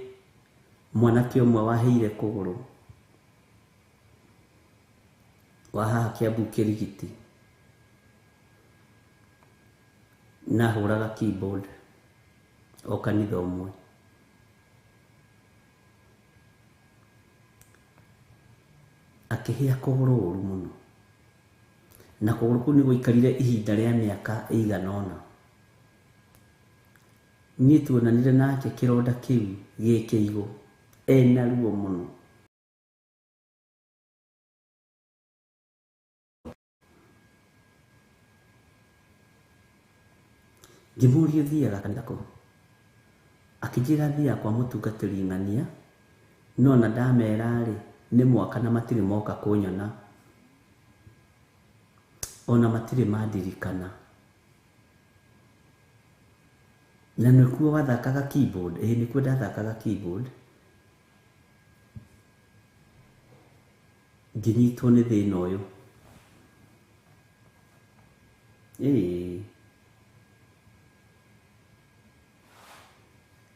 mwanake ũmwe waheire kũgũrũ wa haha Kiambu Kĩrigiti, na hũraga keyboard o kanitha ũmwe. Akĩhĩa kũgũrũ ũru mũno, na kũgũrũ kũu nĩ gũikarire ihinda rĩa mĩaka ĩigana ũna. Niĩ tuonanire nake kĩronda kĩu gĩkĩigũ, ena ruo mũno. Ngĩmũũria thiaga kanitha kũu, akĩnjĩra thiaga kwa mũtungatĩri ng'ania, no na ndamera rĩ nĩ mwaka na matirĩ moka kũnyona, ona matirĩ mandirikana. Na nĩkuo wathakaga keyboard? Nĩkuo ndathakaga keyboard. Ngĩnyitwo nĩ thĩna ũyũ.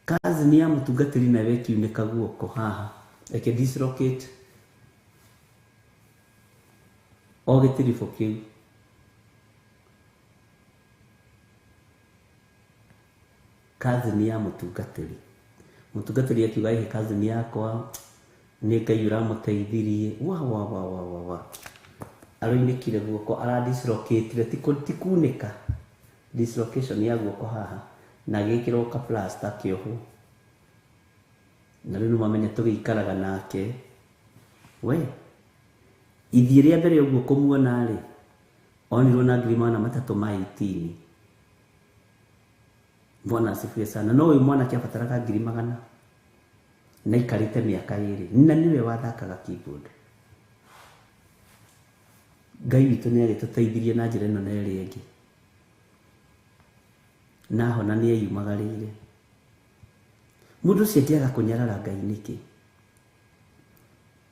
Kazi ni ya mũtungatĩri nawe kiunĩka guoko haha, dislocate o gĩtiribũ kĩu. Kazi ni ya mũtungatĩri. Mũtungatĩri akiuga ĩhĩ kazi ni yakwa, nĩ Ngai ũramũteithirie. Wa aroinĩkire guoko, aradislocate ti kunĩka, dislocation ya guoko haha, na gĩkĩrwo ka plaster kĩoho. Na rĩu mamenya tũgĩikaraga nake. We ithi rĩa mbere ũguo kũmuona rĩ, onirwo na 318. Bwana asifiwe sana. No uyu mwana kĩabataraga 100,000 na ikarĩte mĩaka 2, na niwe wathakaga keyboard. Ngai witũ nĩ agĩtũteithirie na njĩra ĩno na ĩrĩa ĩngĩ, na hona nĩ eyumagarĩire. Mũndũ ũcio angĩaga kũnyarara Ngai nĩkĩ?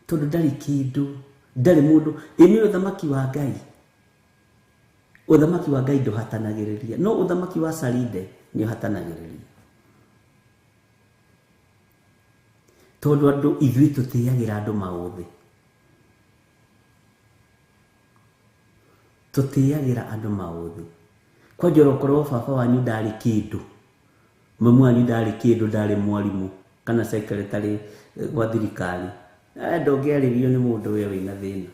Tondũ ndarĩ kĩndũ, ndarĩ mũndũ. Nĩ ũthamaki wa Ngai. Ũthamaki wa Ngai ndũhatanagĩrĩria, no ũthamaki wa Sarinde nĩ ũhatanagĩrĩria. Tondũ andũ ithuĩ tũtĩagĩra andũ maũthĩ, tũtĩagĩra andũ maũthĩ. Kwa njoro korwo baba wanyu ndarĩ kĩndũ, mamu wanyu ndarĩ kĩndũ, ndarĩ mwarimũ kana secretary gwa thirikari, ndũngĩarĩrio nĩ mũndũ we wĩna thĩna.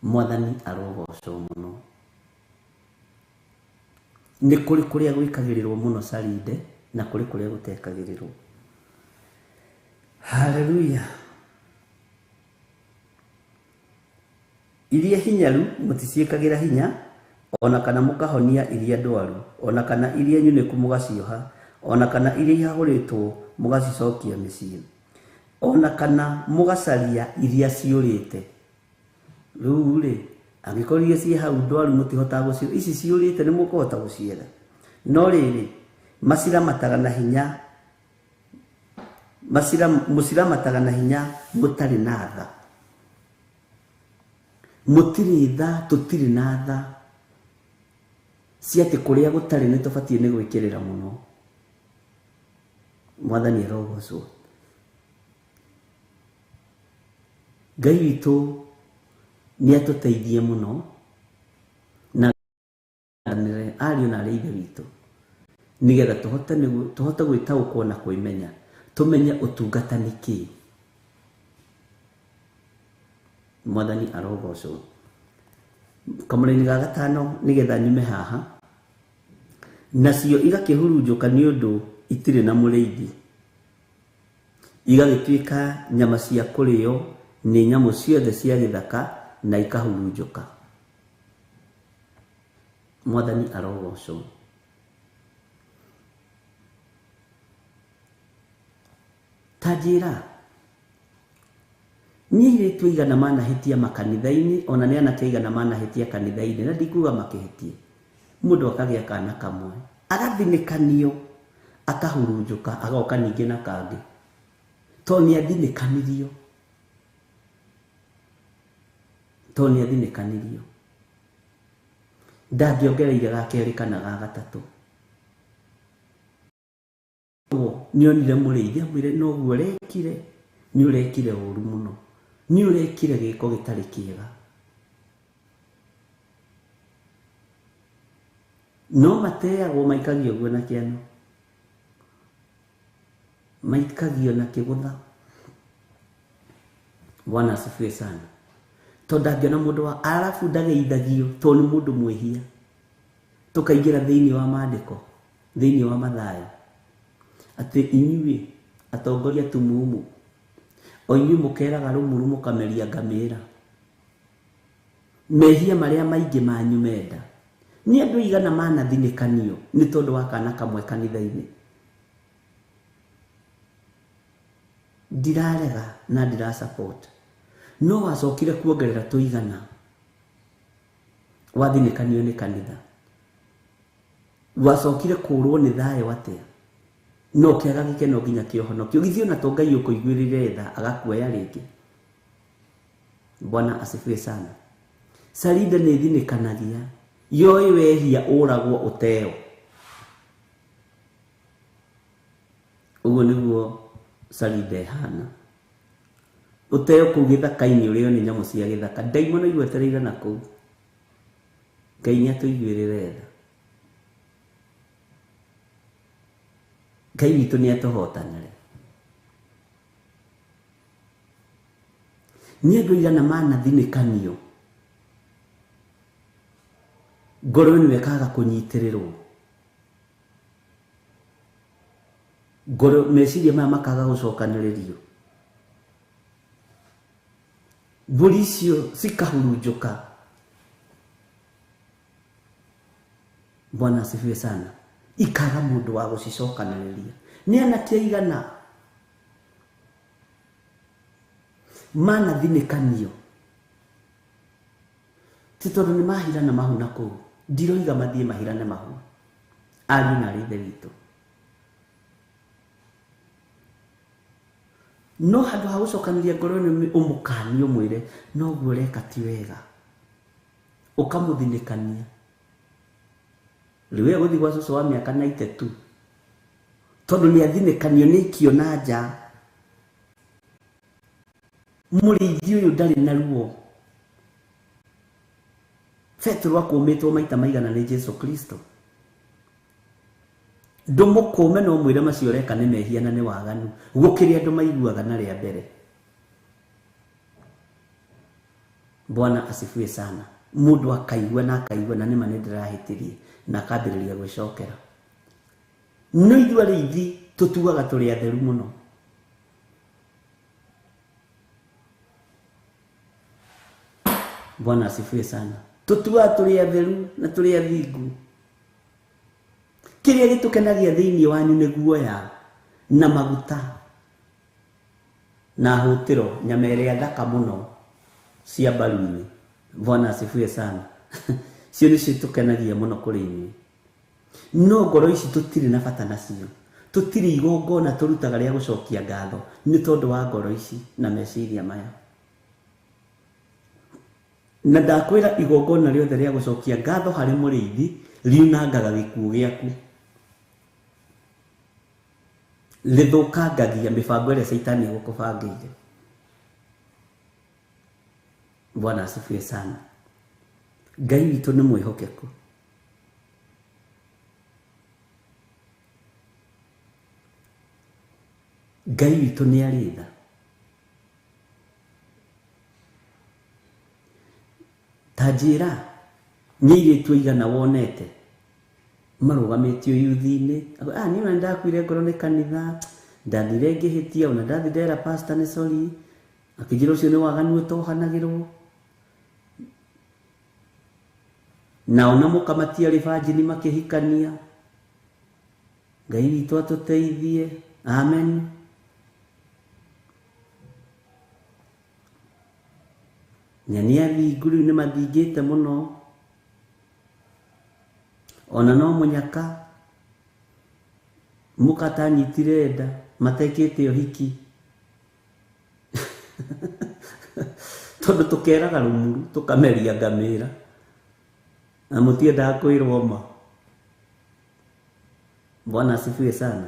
Mwathani arogocwo mũno. Nĩ kũrĩ kũrĩa gwĩkagĩrĩrwo mũno Sarinde na kũrĩ kũrĩa gũtekagĩrĩrwo. Haleluya. Iria hinyaru mũticiĩkagĩra hinya, ona kana mũkahonia iria ndwaru, ona kana iria nyunĩku mũgacioha, ona kana iria ihagũrĩtwo mũgacicokia mĩciĩ, ona kana mũgacaria iria ciũrĩte. Rĩu rĩ, angĩkorwo iria ciĩ hau ndwaru mũtihotaga gũcietha, ici ciũrĩte nĩ mũkũhota gũcietha. No rĩrĩ, maciramataga na hinya, mũciramataga na hinya mũtarĩ na tha. Mũtirĩ tha, tũtirĩ na tha cia atĩ kũrĩa gũtarĩ nĩ tũbatiĩ nĩ gwĩkĩrĩra mũno. Mwathani arogocwo. Ngai witũ nĩ atũteithie mũno, na ariũ na arĩ ithe witũ, nĩgetha tũhote gwĩtaũkwo na kwĩmenya, tũmenye ũtungata nĩ kĩĩ, mwathani arogocwo. Kamũrainĩ ga gatano nĩgetha nyume haha, nacio igakĩhurunjũka nĩ ũndũ itirĩ na mũrĩithi, igagĩtuĩka nyama cia kũrĩo nĩ nyamũ ciothe cia gĩthaka na ikahurunjũka. Mwathani arogocwo. Ta njĩra, niĩ airĩtu aigana manahĩtia makanitha-inĩ, ona nĩ anake aigana manahĩtia kanitha-inĩ, na ndikuga makĩhĩtie. Mũndũ akagĩa kana kamwe, agathinĩkanio, akahurunjũka, agoka ningĩ na kangĩ, to nĩ athinĩkanirio. Ndangĩongereire ga kerĩ kana ga gatatũ. Nĩonire mũrĩithi amwĩre noguo ũrekire, nĩ ũrekire ũru mũno, nĩ ũrekire gĩko gĩtarĩ kĩega. No mateagwo maikagio guo na kĩano, maikagio na kĩgũtha. Bwana asifiwe sana. To ndangĩona mũndũ wa arabu ndageithagio to nĩ mũndũ mwĩhia. Tũkaingĩra thĩinĩ wa maandĩko, thĩinĩ wa Mathayo, atĩ inyuĩ atongoria tumumu, o inyuĩ mũkeraga rũmuru mũkameria ngamĩra, mehia marĩa maingĩ manyu menda. Nĩ andũ aigana manathinĩkanio nĩ tondũ wa kana kamwe kanitha-inĩ. Ndirarega na ndirasupport, no wacokire kuongerera tũigana wathinĩkanio nĩ kanitha, wacokire kũrwo nĩ thayũ atĩa, no kĩaga gĩkeno nginya kĩohonokio. Githĩ ona to Ngai ũkũiguĩrĩre tha agakuoya rĩngĩ. Bwana asifiwe sana. Sarida nĩ thinĩkanagia, yoĩ wehia ũragwo ũteo. Ũguo nĩguo Sarida ĩhana. Ũteo kũu gĩthaka-inĩ ũrĩo nĩ nyamũ cia gĩthaka. Ndaimono igwetereire na kũu. Ngai nĩatũiguĩrĩre tha. Ngai witũ nĩatũhotanĩre. Nĩ andũ aigana manathinĩkanio, ngoro ĩno ĩkaga kũnyitĩrĩrwo, ngoro meciria maya makaga gũcokanĩrĩrio, mbũri icio cikahurunjũka. Bwana asifiwe sana. Ikaga mũndũ wa gũcicokanĩrĩria. Nĩ anake aigana manathinĩkanio, ti tondũ nĩ mahirana mahu na kũu. Ndiroiga mathiĩ mahirane mahu, ariũ na ithe witũ, no handũ ha gũcokanĩrĩria ngoro ĩno ũmũkanie ũmwĩre noguo ũreka ti wega, ũkamũthinĩkania. Rĩu gũthiĩ gwa cũcũ wa mĩaka 92 tondũ nĩ athinĩkanio nĩ ikio na nja. Mũrĩithi ũyũ ndarĩ na ruo. Petro akũmĩtwo maita maigana nĩ Jesu Kristo. Ndũmũkũme no mwĩre macio ũreka nĩ mehia na nĩ waganu, gũkĩrĩ andũ maiguaga na rĩa mbere. Bwana asifiwe sana. Mũndũ akaigua na nĩma nĩ ndĩrahĩtĩrie na akambĩrĩria gwĩcokera. No ithuĩ arĩithi tũtuaga tũrĩ atheru mũno. Bwana asifiwe sana. Tũtuaga tũrĩ atheru na tũrĩ athingu. Kĩrĩa gĩtũkenagia thĩinĩ wanyu nĩ guoya na maguta na hũtĩro, nyama ĩrĩa thaka mũno cia mbaru-inĩ. Bwana asifiwe sana. Cio nĩcio tũkenagia mũno kũrĩ inyuĩ. No ngoro ici tũtirĩ na bata nacio. Tũtirĩ igongona tũrutaga rĩa gũcokia ngatho nĩ tondũ wa ngoro ici na meciria maya. Na ndakwĩra igongona rĩothe rĩa gũcokia ngatho harĩ mũrĩithi riunangaga gĩkuũ gĩaku, rĩthũkangagia mĩbango ĩrĩa Saitani egũkũbangĩire. Bwana asifiwe sana. Ngai witũ nĩ mwĩhokeku. Ngai witũ nĩ arĩ tha. tanjira nyiri tuigana wonete marugamitio yuthi-ini ni na ndakwire ngoro ni kanitha ndathire ngihitia ona ndathindera pastor ni sorry akijira ucio ni waganu utohanagirwo na ona mukamatia rivajini makihikania Ngai witũ atuteithie amen. Nyani athingu riu ni mathingite muno ona no munyaka mukatanyitire nda matekite uhiki tondu tukeraga rumuru tukameria ngamira na mutienda kwirwo ma. Bwana asifiwe sana.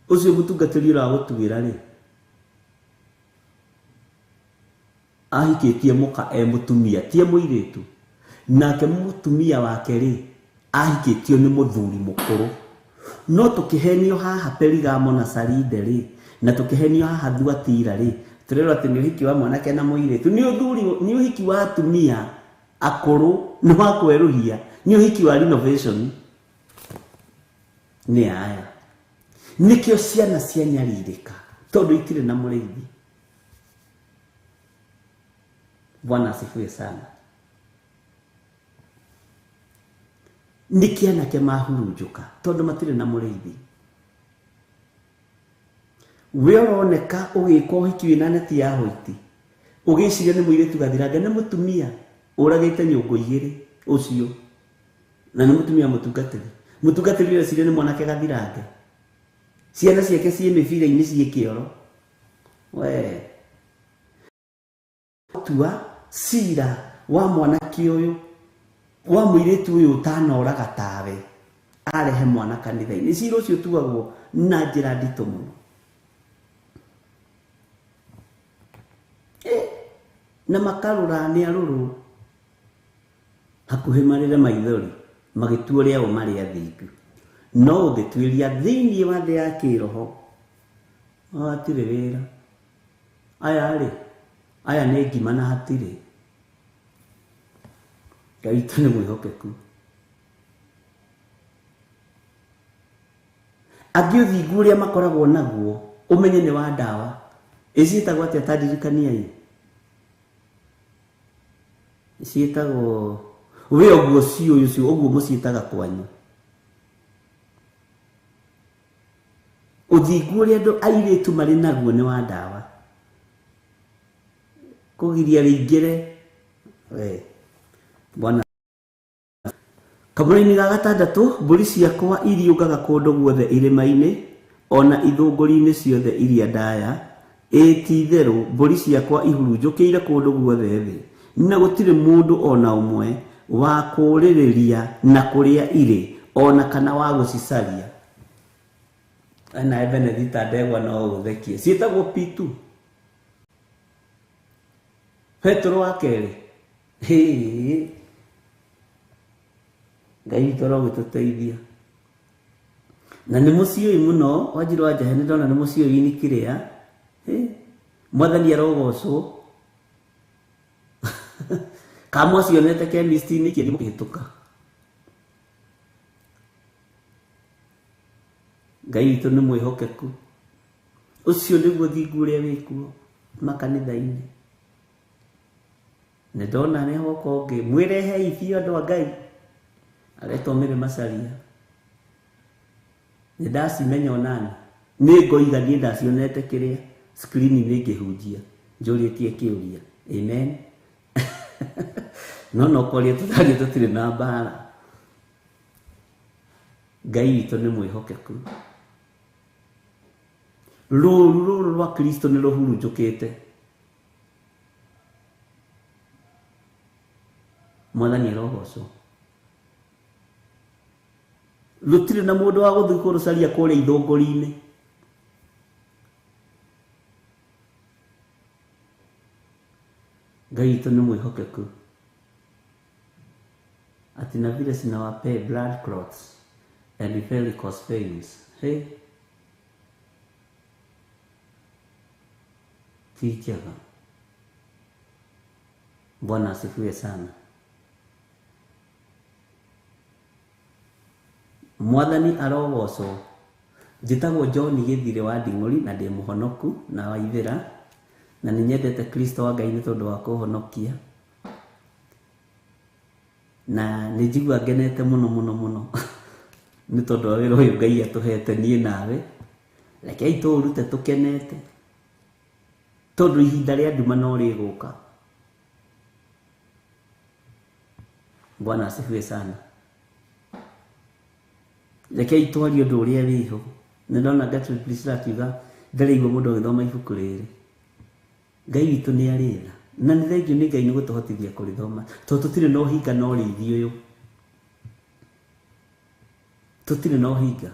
Ucio mutungatiri uragutugira ri ahikitie muka mutumia tie muiritu nake mutumia wake ri ahikitio ni muthuri mukuru no tukihenio haha Perigamo na Saride ri na tukihenio haha Thuatira ri turero ati ni uhiki wa mwanake na muiritu ni uthuri ni uhiki wa atumia akuru ni wa kweruhia ni uhiki wa renovation ni aya nikio ciana cianyaririka tondu itire na mureithi. Bwana asifiwe sana. Nikiana ke mahurunjuka tondu matire na mureithi. We uroneka ugikwa uhiki wina neti ya hoiti ugiciria ni muiritu gathiranga ni mutumia uragite nyungu igiri ucio na ni mutumia mutungatiri ucio ciria ni mwanake gathirange ciana ciake cie mibira-ini cie kioro we tua cira wa mwanake uyu wa muiritu uyu utanoraga tawe arehe mwana kanitha-ini cira ucio tuagwo na njira ndito muno. Na makarura ni aruru hakuhe marire maithori magituo riao mari athingu no uthitwiria thiini wa thi ya kiroho atire wira aya ni ngima na hatire Ngai tu ni mwihokeku angi uthingu uria makoragwo naguo umenye ni wa ndawa icitagwo atia tandirikania ciitagwo we oguo cio ucio oguo muciitaga kwanyu uthingu uria andu airitu mari naguo ni wa ndawa kugiria ringire we Bwana. Kamũra-inĩ ga gatandatu mbũri ciakwa iriũngaga kũndũ guothe irĩma-inĩ ona ithũngũri-inĩ ciothe iria ndaya ĩti-itherũ mbũri ciakwa ihurunjũkĩire kũndũ guothe thĩ na gũtirĩ mũndũ ona ũmwe wa kũrĩrĩria na kũrĩa irĩ ona kana wa gũcicaria. Ana Benedita ndegwa no ũthekie ciĩtagwo P2 Petro wa kerĩ Ngai witũ arogĩtũteithia na nĩ mũciĩ mũno Wanjiru wa Njahe nĩ ndona nĩ mũciĩ ini kĩrĩa Mwathani arogocwo kama cionete chemist-inĩ kĩrimo kĩhĩtũka. Ngai witũ nĩ mwĩhokeku ũcio nĩguo thingu ũrĩa wĩkuo makanitha-inĩ. Nĩ ndona nĩ hoka ũngĩ mwĩrehei biũ andũ a Ngai aretwo mĩrĩ macaria nĩ ndacimenya onani nĩ ngoiga niĩ ndacionete kĩrĩa screen-inĩ ngĩhunjia njũrĩtie kĩũria amen. no kũrĩa tũtharia tũtirĩ na mbara. Ngai witũ nĩ mwĩhokeku rũũru rwa Kristo nĩ rũhurunjũkĩte. Mwathani arogocwo rũtirĩ na mũndũ wa gũthiĩ kũrũcaria kũrĩa ithũngũri-inĩ. Ngai witũ nĩ mwĩhokeku ati na vile cinawapea blood clots and varicose veins ti njega. Bwana asifiwe sana. Mwathani arogoco. Njĩtagwo John Gĩthire wa Nding'ũri na ndĩ mũhonoku na wa Ithĩra, na nĩ nyendete Kristo wa Ngai nĩ tondũ wa kũhonokia, na nĩ njigua ngenete mũno nĩ tondũ wa wĩra ũyũ Ngai atũhete niĩ nawe. Rekei tũũrute tũkenete tondũ ihinda rĩa nduma no rĩgũka. Bwana asifiwe sana. Rekei twarie ũndũ ũrĩa wĩho. Nĩ ndona Gertrude Priscilla akiuga ndarĩigua mũndũ agĩthoma ibuku rĩrĩ. Ngai witũ nĩ arĩra, na nĩ thengiũ nĩ Ngai nĩ gũtũhotithia kũrĩthoma, tondũ tũtirĩ na ũhinga na ũrĩithi ũyũ. Tũtirĩ na ũhinga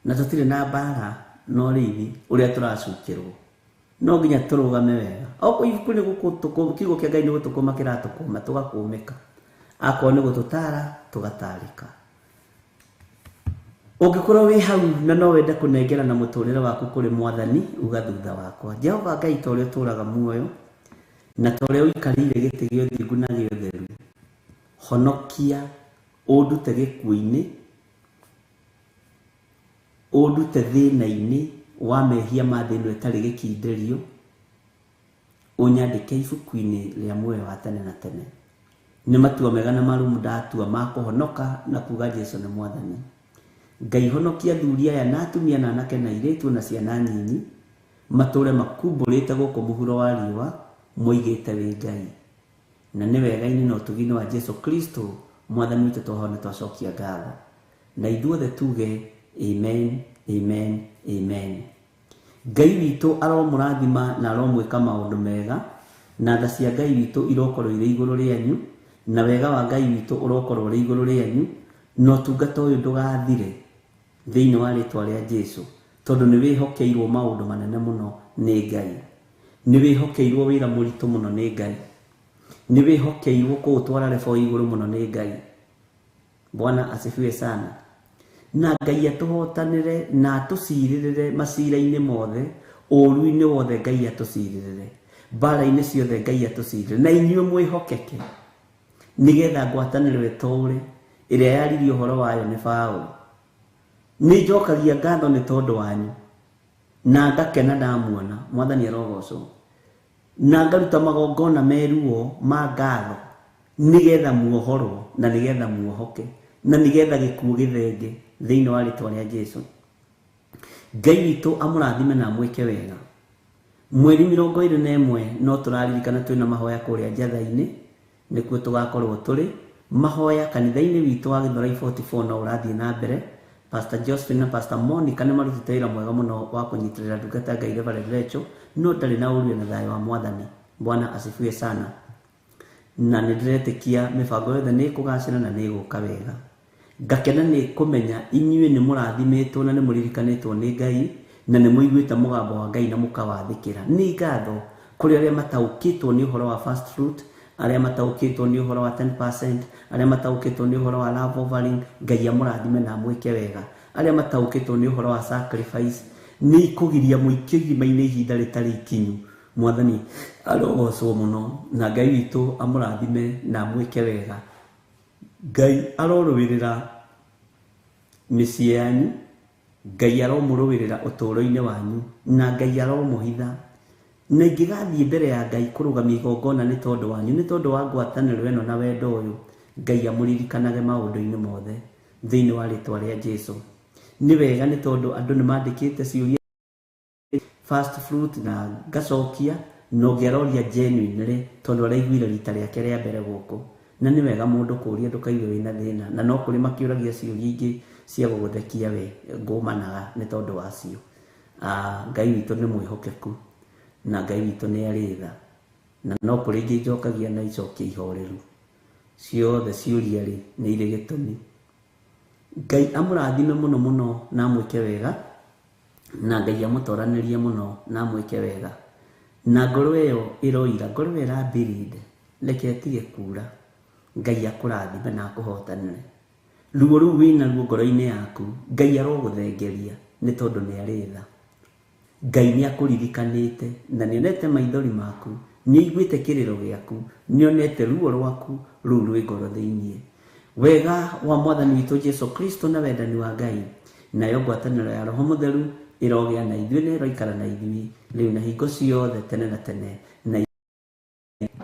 na tũtirĩ na mbara na ũrĩithi ũrĩa tũracukĩrwo. No nginya tũrũgame wega. Okorwo ibuku nĩ gũkũ kiugo kĩa Ngai nĩ gũtũkũma kĩratũkũma tũgakũmĩka. Akorwo nĩ gũtũtara tũgatarĩka. Ũngĩkorwo wĩ hau na no wende kũnengera na mũtũrĩre waku kũrĩ Mwathani, uga thutha wakwa. Jehova Ngai ta ũrĩa ũtũũraga muoyo na ta ũrĩa ũikarĩire gĩtĩ gĩa ũthingu na gĩa ũtheru, honokia ũndute gĩkuũ-inĩ, ũndute thĩna-inĩ wa mehia ma thĩ ĩno ĩtarĩ gĩkindĩrio, ũnyandĩke ibuku-inĩ rĩa muoyo wa tene na tene. Nĩ matua mega na marũmu ndatua ma kũhonoka na kuga Jesũ nĩ Mwathani. Ngai honokia athuri aya na atumia na anake na airĩtu na ciana nyinyi, matũũre makumbũrĩte gũkũ mũhuro wa riũa, moigĩte wĩ Ngai. Na nĩ wega-inĩ na ũtugi-inĩ wa Jesũ Kristo Mwathani witũ twahona twacokia ngatho. Na ithuothe tuge amen, amen, amen. Ngai witũ aromũrathima na aromwĩka maũndũ mega, na tha cia Ngai witũ irokorwo irĩ igũrũ rĩanyu, na wega wa Ngai witũ ũrokorwo ũrĩ igũrũ rĩanyu, na ũtungata ũyũ ndũgathire thĩinĩ wa rĩtwa rĩa Jesũ, tondũ nĩ wĩhokeirwo maũndũ manene mũno nĩ Ngai. Nĩ wĩhokeirwo wĩra mũritũ mũno nĩ Ngai. Nĩ wĩhokeirwo kũũtwara rebo igũrũ mũno nĩ Ngai. Bwana asifiwe sana. Na Ngai atũhotanĩre na atũcirĩrĩre macira-inĩ mothe, ũũru-inĩ wothe Ngai atũcirĩrĩre, mbara-inĩ ciothe Ngai atũcirĩrĩre, na inyuĩ mwĩhokeke nĩgetha ngwatanĩro ĩtũũre ĩrĩa yaririe ũhoro wayo nĩ Paũlũ. Nĩ njokagia ngatho nĩ tondũ wanyu na ngakena ndamuona. Mwathani arogocwo. Na ngaruta magongona meruo ma ngatho nĩgetha muohorwo na nĩgetha muohoke na nĩgetha gĩkuũ gĩthenge thĩinĩ wa rĩtwa rĩa Jesũ. Ngai witũ amũrathime na amwĩke wega. Mweri 21 no tũraririkana twĩna mahoya kũrĩa Njatha-inĩ, nĩkuo tũgakorwo tũrĩ mahoya kanitha-inĩ witũ wa Gĩthũrai 44 no ũrathiĩ na mbere. Pastor Josephine na Pastor Monica nĩ marutĩte wĩra mwega mũno wa kũnyitĩrĩra ndungata Ngai Reverend Rachel, no ndarĩ na ũruo na thayũ wa Mwathani. Bwana asifiwe sana. Na nĩ ndĩretĩkia mĩbango yothe nĩ ĩkũgacĩra na nĩ ĩgũka wega. Ngakena nĩ kũmenya inyuĩ nĩ mũrathimĩtwo na nĩ mũririkanĩtwo nĩ Ngai, na nĩ mũiguĩte mũgambo wa Ngai na mũkawathĩkĩra. Nĩ ngatho kũrĩ arĩa mataũkĩtwo nĩ ũhoro wa first fruit, arĩa mataũkĩtwo nĩ ũhoro wa 10%, arĩa mataũkĩtwo nĩ ũhoro wa love offering. Ngai amũrathime na amwĩke wega. Arĩa mataũkĩtwo nĩ ũhoro wa sacrifice, nĩ kũgiria mũingĩ ũgima-inĩ ihinda rĩtarĩ ikinyu. Mwathani arogocwo mũno na Ngai witũ amũrathime na amwĩke wega. Ngai arorũĩrĩra mĩciĩ yanyu, Ngai aromũrũĩrĩra ũtũũro-inĩ wanyu, na Ngai aromũhitha. Na ingĩgathiĩ mbere ya Ngai kũrũgamia igongona nĩ tondũ wanyu, nĩ tondũ wa ngwatanĩro ĩno na wendo ũyũ, Ngai amũririkanage maũndũ-inĩ mothe thĩinĩ wa rĩtwa rĩa Jesũ. Nĩ wega nĩ tondũ andũ nĩ mandĩkĩte ciũria first fruit na ngacokia, no ngĩaroria genuinely tondũ araiguire rita rĩake rĩa mbere gũkũ. Na nĩ wega mũndũ kũũria ndũkaigue wĩna thĩna, na no kũrĩ makĩũragia ciũria ingĩ cia gũgũthekia we, ngũmanaga nĩ tondũ wacio. Ngai witũ nĩ mwĩhokeku na Ngai witũ nĩ arĩ tha, na no kũrĩ ingĩ njokagia na icokia ihoreru. Ciothe ciũria rĩ nĩ irĩ gĩtũmi. Ngai amũrathime mũno mũno na amwĩke wega, na Ngai amũtoranĩrie mũno na amwĩke wega. Na ngoro ĩyo ĩroira, ngoro ĩyo ĩrambĩrĩire, reke ĩtige kuura. Ngai akũrathime na akũhotanĩre. Ruo rũu wĩna ruo ngoro-inĩ yaku, Ngai arogũthengeria nĩ tondũ nĩ arĩ tha. Ngai nĩ akũririkanĩte na nĩ onete maithori maku nĩiguĩte kĩrĩro gĩaku, nĩonete ruo rwaku rũu rwĩ ngoro thĩinĩ. Wega wa Mwathani witũ Jesu Kristo na wendani wa Ngai nayo ngwatanĩro ya Roho Mũtheru ĩrogĩa na ithuĩ na ĩroikara na ithuĩ rĩu na hingo ciothe tene na tene na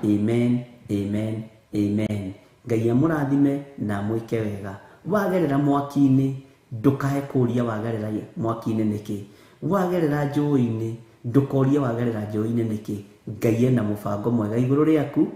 amen, amen, amen. Ngai amũrathime na mwĩke wega. Wagerera mwaki-inĩ ndũkahe kũũria wagerera mwaki-inĩ nĩkĩ. Wagerera njũĩ-inĩ ndũkorie wagerera njũĩ-inĩ nĩkĩ. Ngai ena mũbango mwega igũrũ rĩaku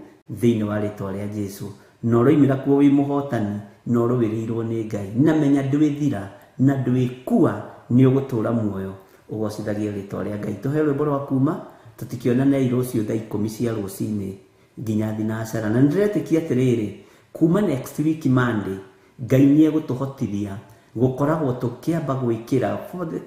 thĩinĩ wa rĩtwa rĩa Jesu. Na ũroimĩra kuo wĩ mũhotani na ũrũĩrĩirwo nĩ Ngai. Na menya ndwĩthira na ndwĩkua, nĩ ũgũtũũra muoyo ũgocithagia rĩtwa rĩa Ngai. Tũhe rwĩmbo rwa kuuma tũtikionane rũciũ thaa 10 cia rũcinĩ nginya thinacara. Na nĩndĩretĩkia atĩrĩrĩ, kuma next week Monday Ngai nĩegũtũhotithia gũkoragwo tũkĩamba gwĩkĩra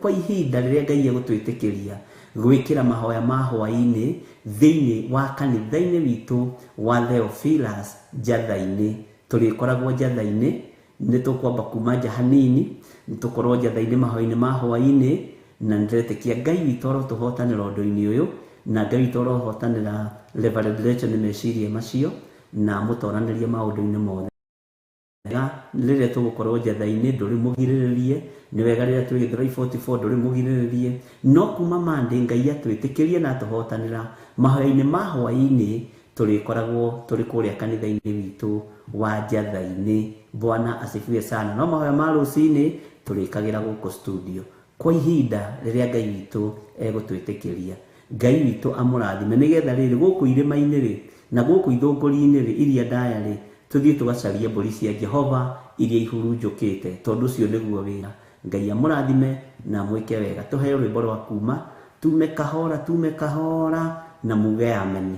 kwa ihinda rĩrĩa Ngai egũtwĩtĩkĩria gwĩkĩra mahoya ma hwaĩ-inĩ thĩinĩ wa kanitha-inĩ witũ wa Theophilus Njatha-inĩ. Tũrĩkoragwo Njatha-inĩ, nĩtũkwamba kuma nja hanini nĩtũkorwo Njatha-inĩ mahoya-inĩ ma hwaĩ-inĩ. Na nĩndĩretĩkia Ngai witũ arotũhotanĩra ũndũ-inĩ ũyũ, na Ngai witũ arohotanĩra Reverend Rachel nĩ meciria macio na mũtoranĩrie maũndũ-inĩ mothe. Rĩrĩa tũgũkorwo Njatha-inĩ ndũrĩ mũgirĩrĩrie, nĩ wega rĩrĩa twĩ Gĩthũrai 44 ndũrĩ mũgirĩrĩrie. No kuma Monday Ngai atwĩtĩkĩrie na atũhotanĩra mahoya-inĩ ma hwaĩ-inĩ tũrĩkoragwo tũrĩ kũrĩa kanitha-inĩ witũ wa Njatha-inĩ. Bwana asifiwe sana. No mahoya ma rũcinĩ tũrĩkagĩra gũkũ studio kwa ihinda rĩrĩa Ngai witũ egũtwĩtĩkĩria. Ngai witũ amũrathime nĩgetha rĩrĩ gũkũ irĩma-inĩ rĩ na gũkũ ithũngũri-inĩ rĩ iria ndaya rĩ tũthiĩ tũgacarie mbũri cia Jehova iria ihurunjũkĩte, tondũ ũcio nĩguo wĩra. Ngai amũrathime na mwĩke wega. Tũheo rwĩmbo rwa kuuma tume kahora na muge amen.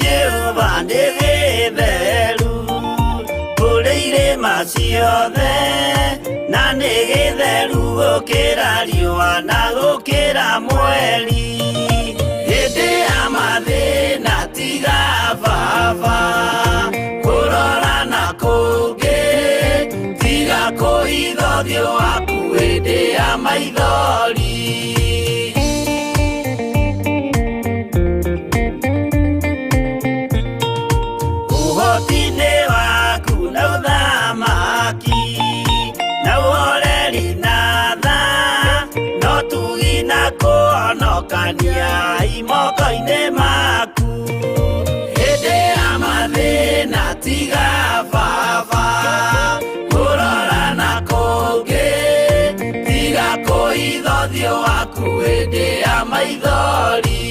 Jehova nĩ gĩtheru kũrĩ irĩma ciothe, na nĩ gĩtheru gũkĩra riũa na gũkĩra mweri. Hĩndĩ ya mathĩna tiga baba kũrora na kũngĩ, tiga kũhitha ũthiũ waku hĩndĩ ya maithori. Kũhonokania imoko-inĩ maku hĩndĩ ya mathĩna tiga baba kũrora na kũngĩ, tiga kũhitha ũthiũ waku hĩndĩ ya maithori.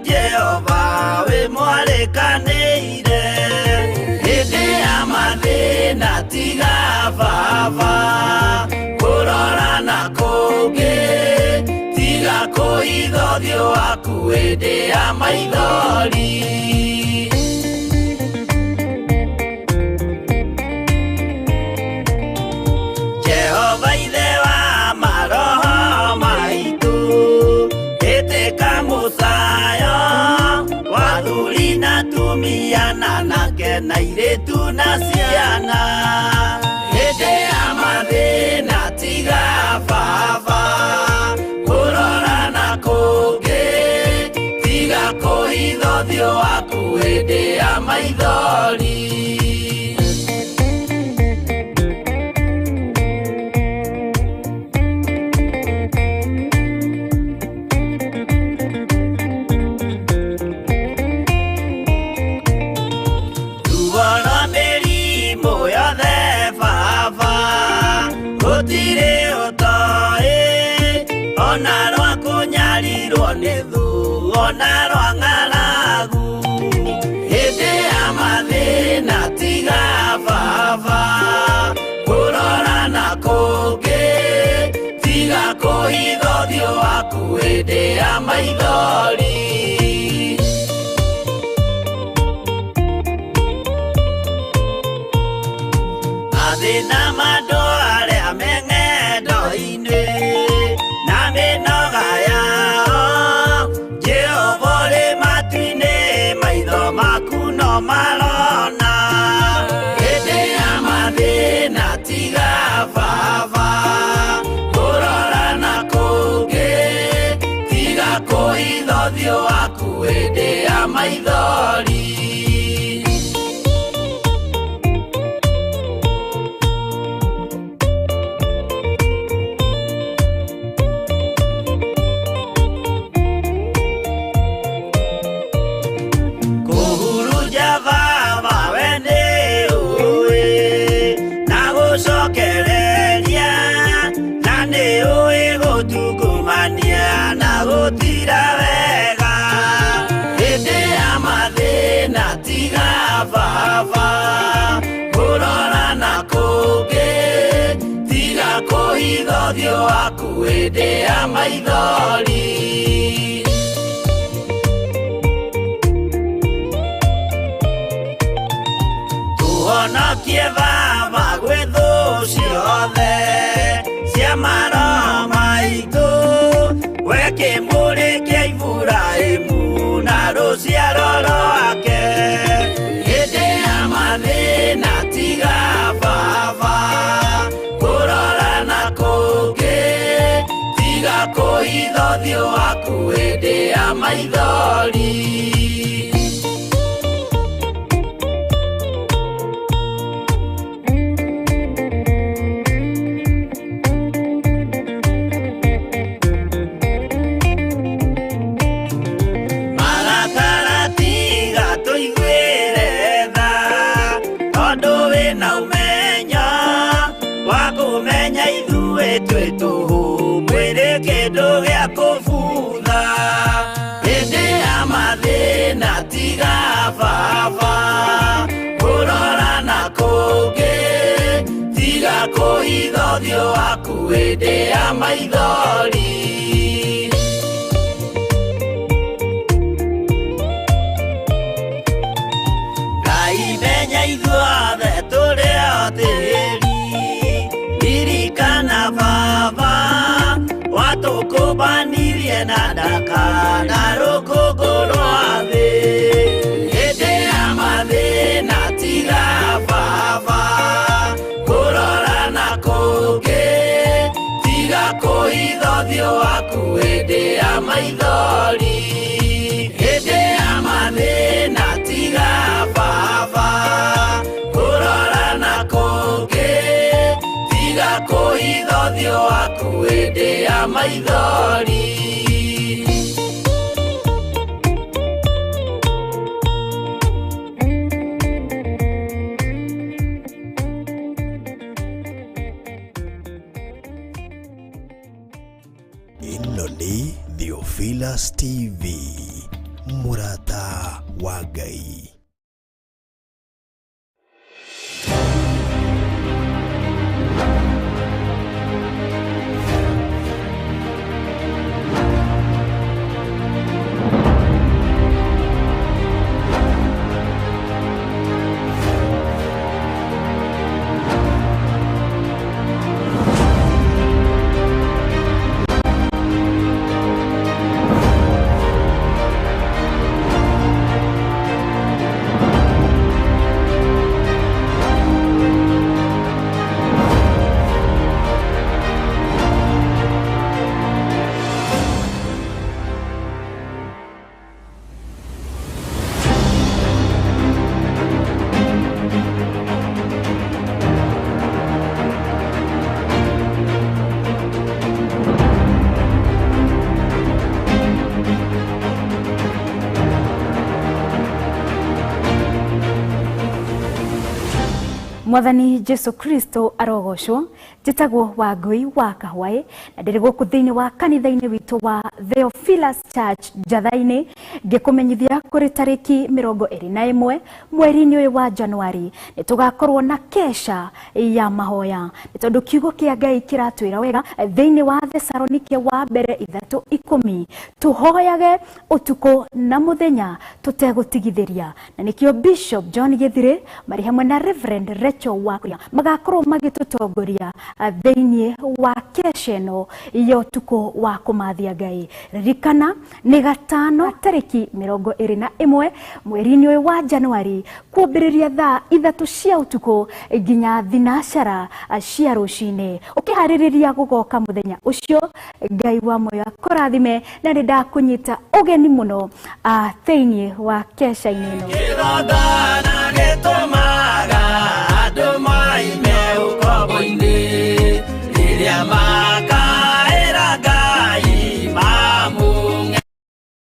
Jehova we mwarekanĩire hĩndĩ ya mathĩna tiga baba kũrora na kũngĩ, tiga kũhitha ũthiũ waku hĩndĩ ya maithori. Jehova ithe wa maroho maitũ ĩtĩka mũcayo wathuri na tumia na nake na airĩtu na ciana hĩndĩ ya mathĩna tiga baba kũrora na kũngĩ, tiga kũhitha ũthiũ waku hĩndĩ ya maithori. Ona rwa kũnyarirwo nĩ thu, ona rwa ng'aragu hĩndĩ ya mathĩna tiga baba hĩndĩ ya maithori. Mathĩna mandũ arĩa me ng'endo-inĩ na mĩnoga yao, Jehova ũrĩ matu-inĩ, maitho maku no marona. Hĩndĩ ya mathĩna tiga baba, kũrora na kũngĩ, tiga kũhitha ũthiũ waku hĩndĩ ya maithori. Gũtira wega hĩndĩ ya mathĩna tiga baba, kũrora na kũngĩ, tiga kũhitha ũthiũ waku hĩndĩ ya maithori. Tũhonokie baba gwĩ thũ ciothe cia maroho maitũ, we kĩmũrĩ kĩa Iburahĩmu na rũciaro rwake. Hĩndĩ ya mathĩna tiga baba, kũrora na kũngĩ, tiga kũhitha ũthiũ waku hĩndĩ ya maithori. Kĩndũ gĩa kũbutha hĩndĩ ya mathĩna tiga baba, kũrora na kũngĩ, tiga kũhitha ũthiũ waku hĩndĩ ya maithori. Ngai menya ithuothe tũrĩ o tĩĩri, ririkana baba, watũkũmbanirie na ndaka na rũkũngũ rwa thĩ. Hĩndĩ ya mathĩna tiga baba, kũrora na kũngĩ, tiga kũhitha ũthiũ waku hĩndĩ ya maithori. Hĩndĩ ya mathĩna tiga baba, kũrora na kũngĩ, tiga kũhitha ũthiũ waku hĩndĩ ya maithori. Ĩno nĩ Theophilus TV, mũrata wa Ngai. Mwathani Jesu Kristo arogoshwo njitagwo Wangui wa Kahwae na ndiri guku thiini wa kanitha-ini witu wa Theophilus Church Njathaini ngikumenyithia kuri tariki 21 mweri-ini uyu wa Januari nitugakorwo na kesha ya mahoya tondu kiugo kia Ngai kiratwira wega thiini wa Thesalonike wa mbere 3:10 tuhoyage utuko na muthenya tutegutigithiria na nikio Bishop John Githire mari hamwe na Reverend Rachel Wakuria magakorwo magitutongoria thiini wa kesheno iyo tuko wa kumathia Ngai. Ririkana ni gatano tariki 21 mweri-ini uyu wa Januari kuambiriria thaa 3 cia utuko nginya thinashara cia rucini ukihariria gugoka muthenya ucio. Ngai wa moyo akurathime na ndakunyita ugeni muno thiini wa kesha-ini ino.